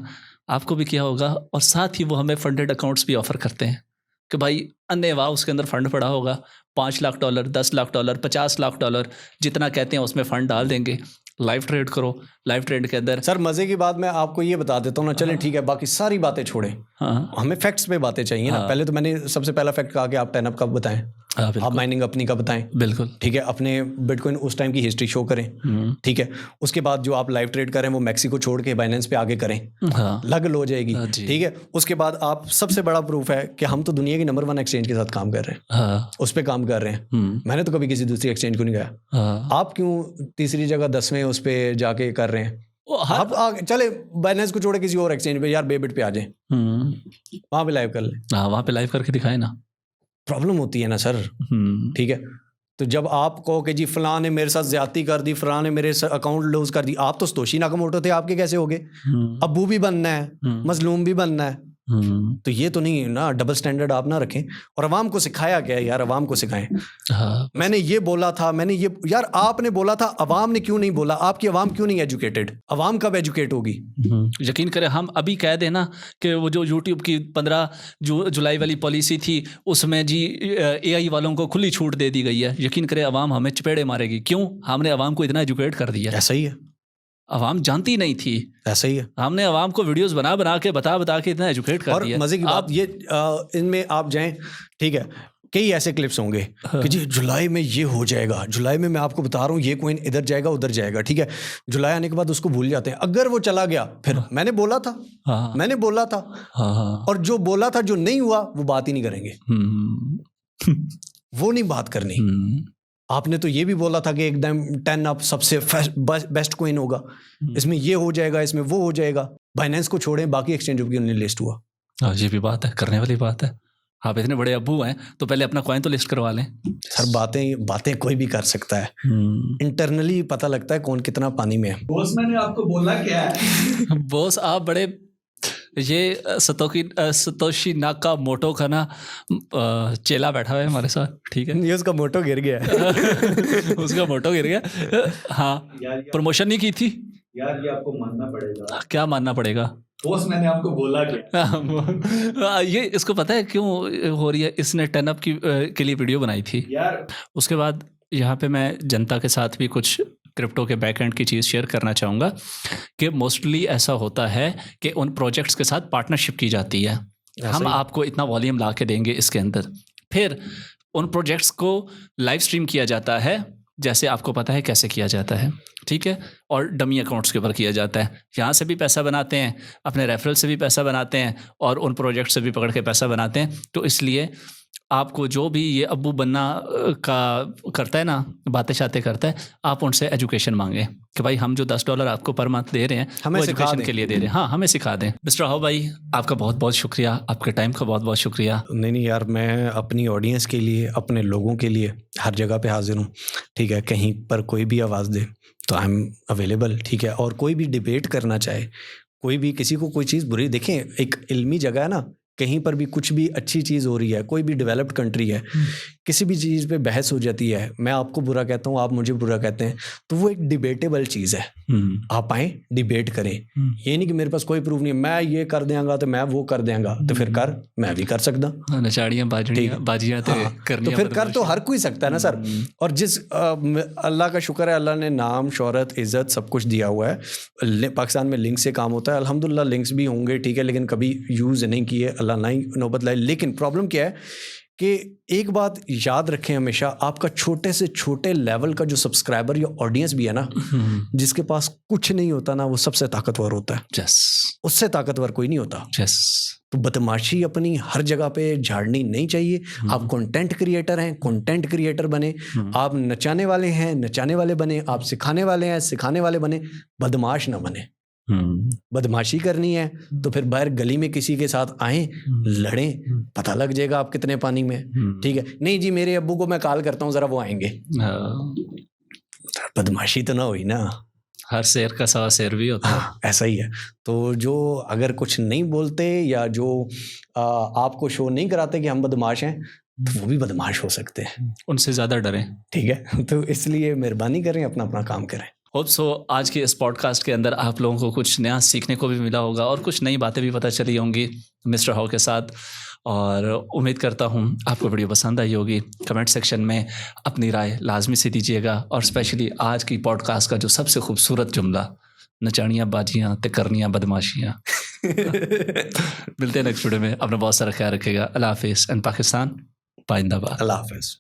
आपको भी किया होगा, और साथ ही वो हमें फंडेड अकाउंट्स भी ऑफर करते हैं कि भाई अन्य वाह उसके अंदर फंड पड़ा होगा, $5 लाख, $10 लाख, $50 लाख, जितना कहते हैं उसमें फ़ंड डाल देंगे, लाइव ट्रेड करो। लाइव ट्रेड के अंदर सर मज़े की बात मैं आपको ये बता देता हूँ ना, चलें ठीक है, बाकी सारी बातें छोड़ें, हमें फैक्ट्स पे बातें चाहिए ना। पहले तो मैंने सबसे पहला फैक्ट कहा कि आप 10 कब बताएं, आप माइनिंग अपनी का बताएं, बिल्कुल ठीक है, अपने बिटकॉइन उस टाइम की हिस्ट्री शो करें, ठीक है। उसके बाद जो आप लाइव ट्रेड करें वो मैक्सिको छोड़ के बाइनेंस पे आगे करें, लग लो जाएगी, ठीक है। उसके बाद आप, सबसे बड़ा प्रूफ है कि हम तो दुनिया की नंबर 1 एक्सचेंज के साथ काम कर रहे हैं, उस पर काम कर रहे हैं। मैंने तो कभी किसी दूसरी एक्सचेंज को नहीं गया, आप क्यों तीसरी जगह 10वें उस पर जाके कर रहे हैं? आप चले बाइनेंस को छोड़े किसी और एक्सचेंज पे, यार बेबिट पे आ जाए, वहां पे लाइव कर ले, वहां पे लाइव करके दिखाए ना। प्रॉब्लम होती है ना सर, ठीक है। तो जब आप कहो कि जी फलां ने मेरे साथ ज्यादती कर दी, फलां ने मेरे अकाउंट लूज कर दी, आप तो सतोशी नाकामोटो थे, आपके कैसे हो गए? अब्बू भी बनना है, मजलूम भी बनना है, तो ये तो नहीं ना, डबल स्टैंडर्ड आप ना रखें। और अवाम को सिखाया गया है यार, अवाम को सिखाएं। मैंने ये बोला था, मैंने ये, यार आपने बोला था, अवाम ने क्यों नहीं बोला? आपकी अवाम क्यों नहीं एजुकेटेड? अवाम कब एजुकेट होगी? यकीन करें, हम अभी कह दें ना कि वो जो यूट्यूब की 15 जुलाई वाली पॉलिसी थी, उसमें जी AI वालों को खुली छूट दे दी गई है, यकीन करें अवाम हमें चपेड़े मारेगी। क्यों? हमने अवाम को इतना एजुकेट कर दिया। ऐसा ही है, अवाम जानती नहीं थी, ऐसा ही है। हमने अवाम को वीडियोस बना के बता के इतना एजुकेट कर दिया। और मजे की बात ये, इनमें आप जाएं, ठीक है, कई ऐसे क्लिप्स होंगे कि जी जुलाई में ये हो जाएगा, जुलाई में मैं आपको बता रहा हूँ ये कॉइन इधर जाएगा उधर जाएगा, ठीक है। जुलाई आने के बाद उसको भूल जाते हैं। अगर वो चला गया फिर मैंने बोला था, मैंने बोला था, और जो बोला था जो नहीं हुआ वो बात ही नहीं करेंगे, वो नहीं बात करनी। आपने तो ये भी बोला था कि एकदम 10 अप सबसे बेस्ट कॉइन होगा, इसमें ये हो जाएगा, इसमें वो हो जाएगा। बाइनेंस को छोड़ें, बाकी एक्सचेंजों की नहीं लिस्ट हुआ। ये भी बात है, करने वाली बात है। आप इतने बड़े अब्बू हैं तो पहले अपना कॉइन तो लिस्ट करवा लें। सर बातें कोई भी कर सकता है, इंटरनली पता लगता है कौन कितना पानी में है। बॉस मैंने आपको बोला क्या है? बॉस आप बड़े, ये सतोशी नाकामोटो का ना चेला बैठा हुआ है हमारे साथ, ठीक है। ये उसका मोटो गिर गया है। उसका मोटो गिर गया। हाँ, प्रमोशन नहीं की थी यार, ये आपको मानना पड़ेगा। क्या मानना पड़ेगा? बॉस मैंने आपको बोला क्या? ये इसको पता है क्यों हो रही है? इसने 10 अप के लिए वीडियो बनाई थी यार। उसके बाद यहाँ पे मैं जनता के साथ भी कुछ क्रिप्टो के बैकएंड की चीज़ शेयर करना चाहूँगा कि मोस्टली ऐसा होता है कि उन प्रोजेक्ट्स के साथ पार्टनरशिप की जाती है। हम आपको इतना वॉल्यूम ला के देंगे इसके अंदर, फिर उन प्रोजेक्ट्स को लाइव स्ट्रीम किया जाता है, जैसे आपको पता है कैसे किया जाता है, ठीक है। और डमी अकाउंट्स के ऊपर किया जाता है। यहाँ से भी पैसा बनाते हैं, अपने रेफरल से भी पैसा बनाते हैं, और उन प्रोजेक्ट से भी पकड़ के पैसा बनाते हैं। तो इसलिए आपको जो भी ये अब्बू बनना का करता है ना, बातें शातें करता है, आप उनसे एजुकेशन मांगे कि भाई हम जो $10 आपको पर मंथ दे रहे हैं हमें वो सिखा एजुकेशन के लिए दे रहे हैं। हाँ, हमें सिखा दें। मिस्टर हाउ भाई, आपका बहुत बहुत शुक्रिया, आपके टाइम का बहुत बहुत शुक्रिया। नहीं यार, मैं अपनी ऑडियंस के लिए, अपने लोगों के लिए हर जगह पे हाजिर हूँ, ठीक है। कहीं पर कोई भी आवाज़ दे तो आई एम अवेलेबल, ठीक है। और कोई भी डिबेट करना चाहे, कोई भी किसी को कोई चीज़ बुरी, देखें एक इल्मी जगह है ना, कहीं पर भी कुछ भी अच्छी चीज़ हो रही है, कोई भी डेवलप्ड कंट्री है, किसी भी चीज़ पे बहस हो जाती है, मैं आपको बुरा कहता हूँ, आप मुझे बुरा कहते हैं, तो वो एक डिबेटेबल चीज़ है। आप आए, डिबेट करें। ये नहीं कि मेरे पास कोई प्रूफ नहीं है, मैं ये कर देंगा तो मैं वो कर देंगा, तो फिर कर, मैं भी कर सकता, नचाड़ियाँ बाजियाँ तो फिर कर तो हर कोई सकता है ना सर। और जिस अल्लाह का शुक्र है, अल्लाह ने नाम, शोहरत, इज़्ज़त सब कुछ दिया हुआ है। पाकिस्तान में लिंक से काम होता है, अल्हम्दुलिल्लाह लिंक्स भी होंगे, ठीक है, लेकिन कभी यूज़ नहीं किए, अल्लाह ना ही नौबत लाए। लेकिन प्रॉब्लम क्या है कि एक बात याद रखें हमेशा, आपका छोटे से छोटे लेवल का जो सब्सक्राइबर या ऑडियंस भी है ना, जिसके पास कुछ नहीं होता ना, वो सबसे ताकतवर होता है। उससे ताकतवर कोई नहीं होता। तो बदमाशी अपनी हर जगह पे झाड़नी नहीं चाहिए। आप कंटेंट क्रिएटर हैं, कंटेंट क्रिएटर बने। आप नचाने वाले हैं, नचाने वाले बने। आप सिखाने वाले हैं, सिखाने वाले बने। बदमाश ना बने। बदमाशी करनी है तो फिर बाहर गली में किसी के साथ आए, लड़ें, पता लग जाएगा आप कितने पानी में, ठीक है। नहीं जी मेरे अब्बू को मैं कॉल करता हूँ, जरा वो आएंगे। बदमाशी तो ना हुई ना। हर शेर का 100 शेर भी होता है। हाँ, ऐसा ही है। तो जो अगर कुछ नहीं बोलते या जो आपको शो नहीं कराते कि हम बदमाश हैं, तो वो भी बदमाश हो सकते हैं। उनसे ज़्यादा डरें, ठीक है। तो इसलिए मेहरबानी करें, अपना अपना काम करें। होप सो आज के इस पॉडकास्ट के अंदर आप लोगों को कुछ नया सीखने को भी मिला होगा और कुछ नई बातें भी पता चली होंगी मिस्टर हाउ के साथ। और उम्मीद करता हूँ आपको वीडियो पसंद आई होगी। कमेंट सेक्शन में अपनी राय लाजमी से दीजिएगा। और स्पेशली आज की पॉडकास्ट का जो सबसे खूबसूरत जुमला, नचाड़ियाँ बाजियाँ ते करनियाँ बदमाशियाँ। मिलते हैं नेक्स्ट वीडियो में। अपना बहुत सारा ख्याल रखिएगा। अल्लाह हाफिज़ एंड पाकिस्तान जिंदाबाद। अल्लाह हाफिज़।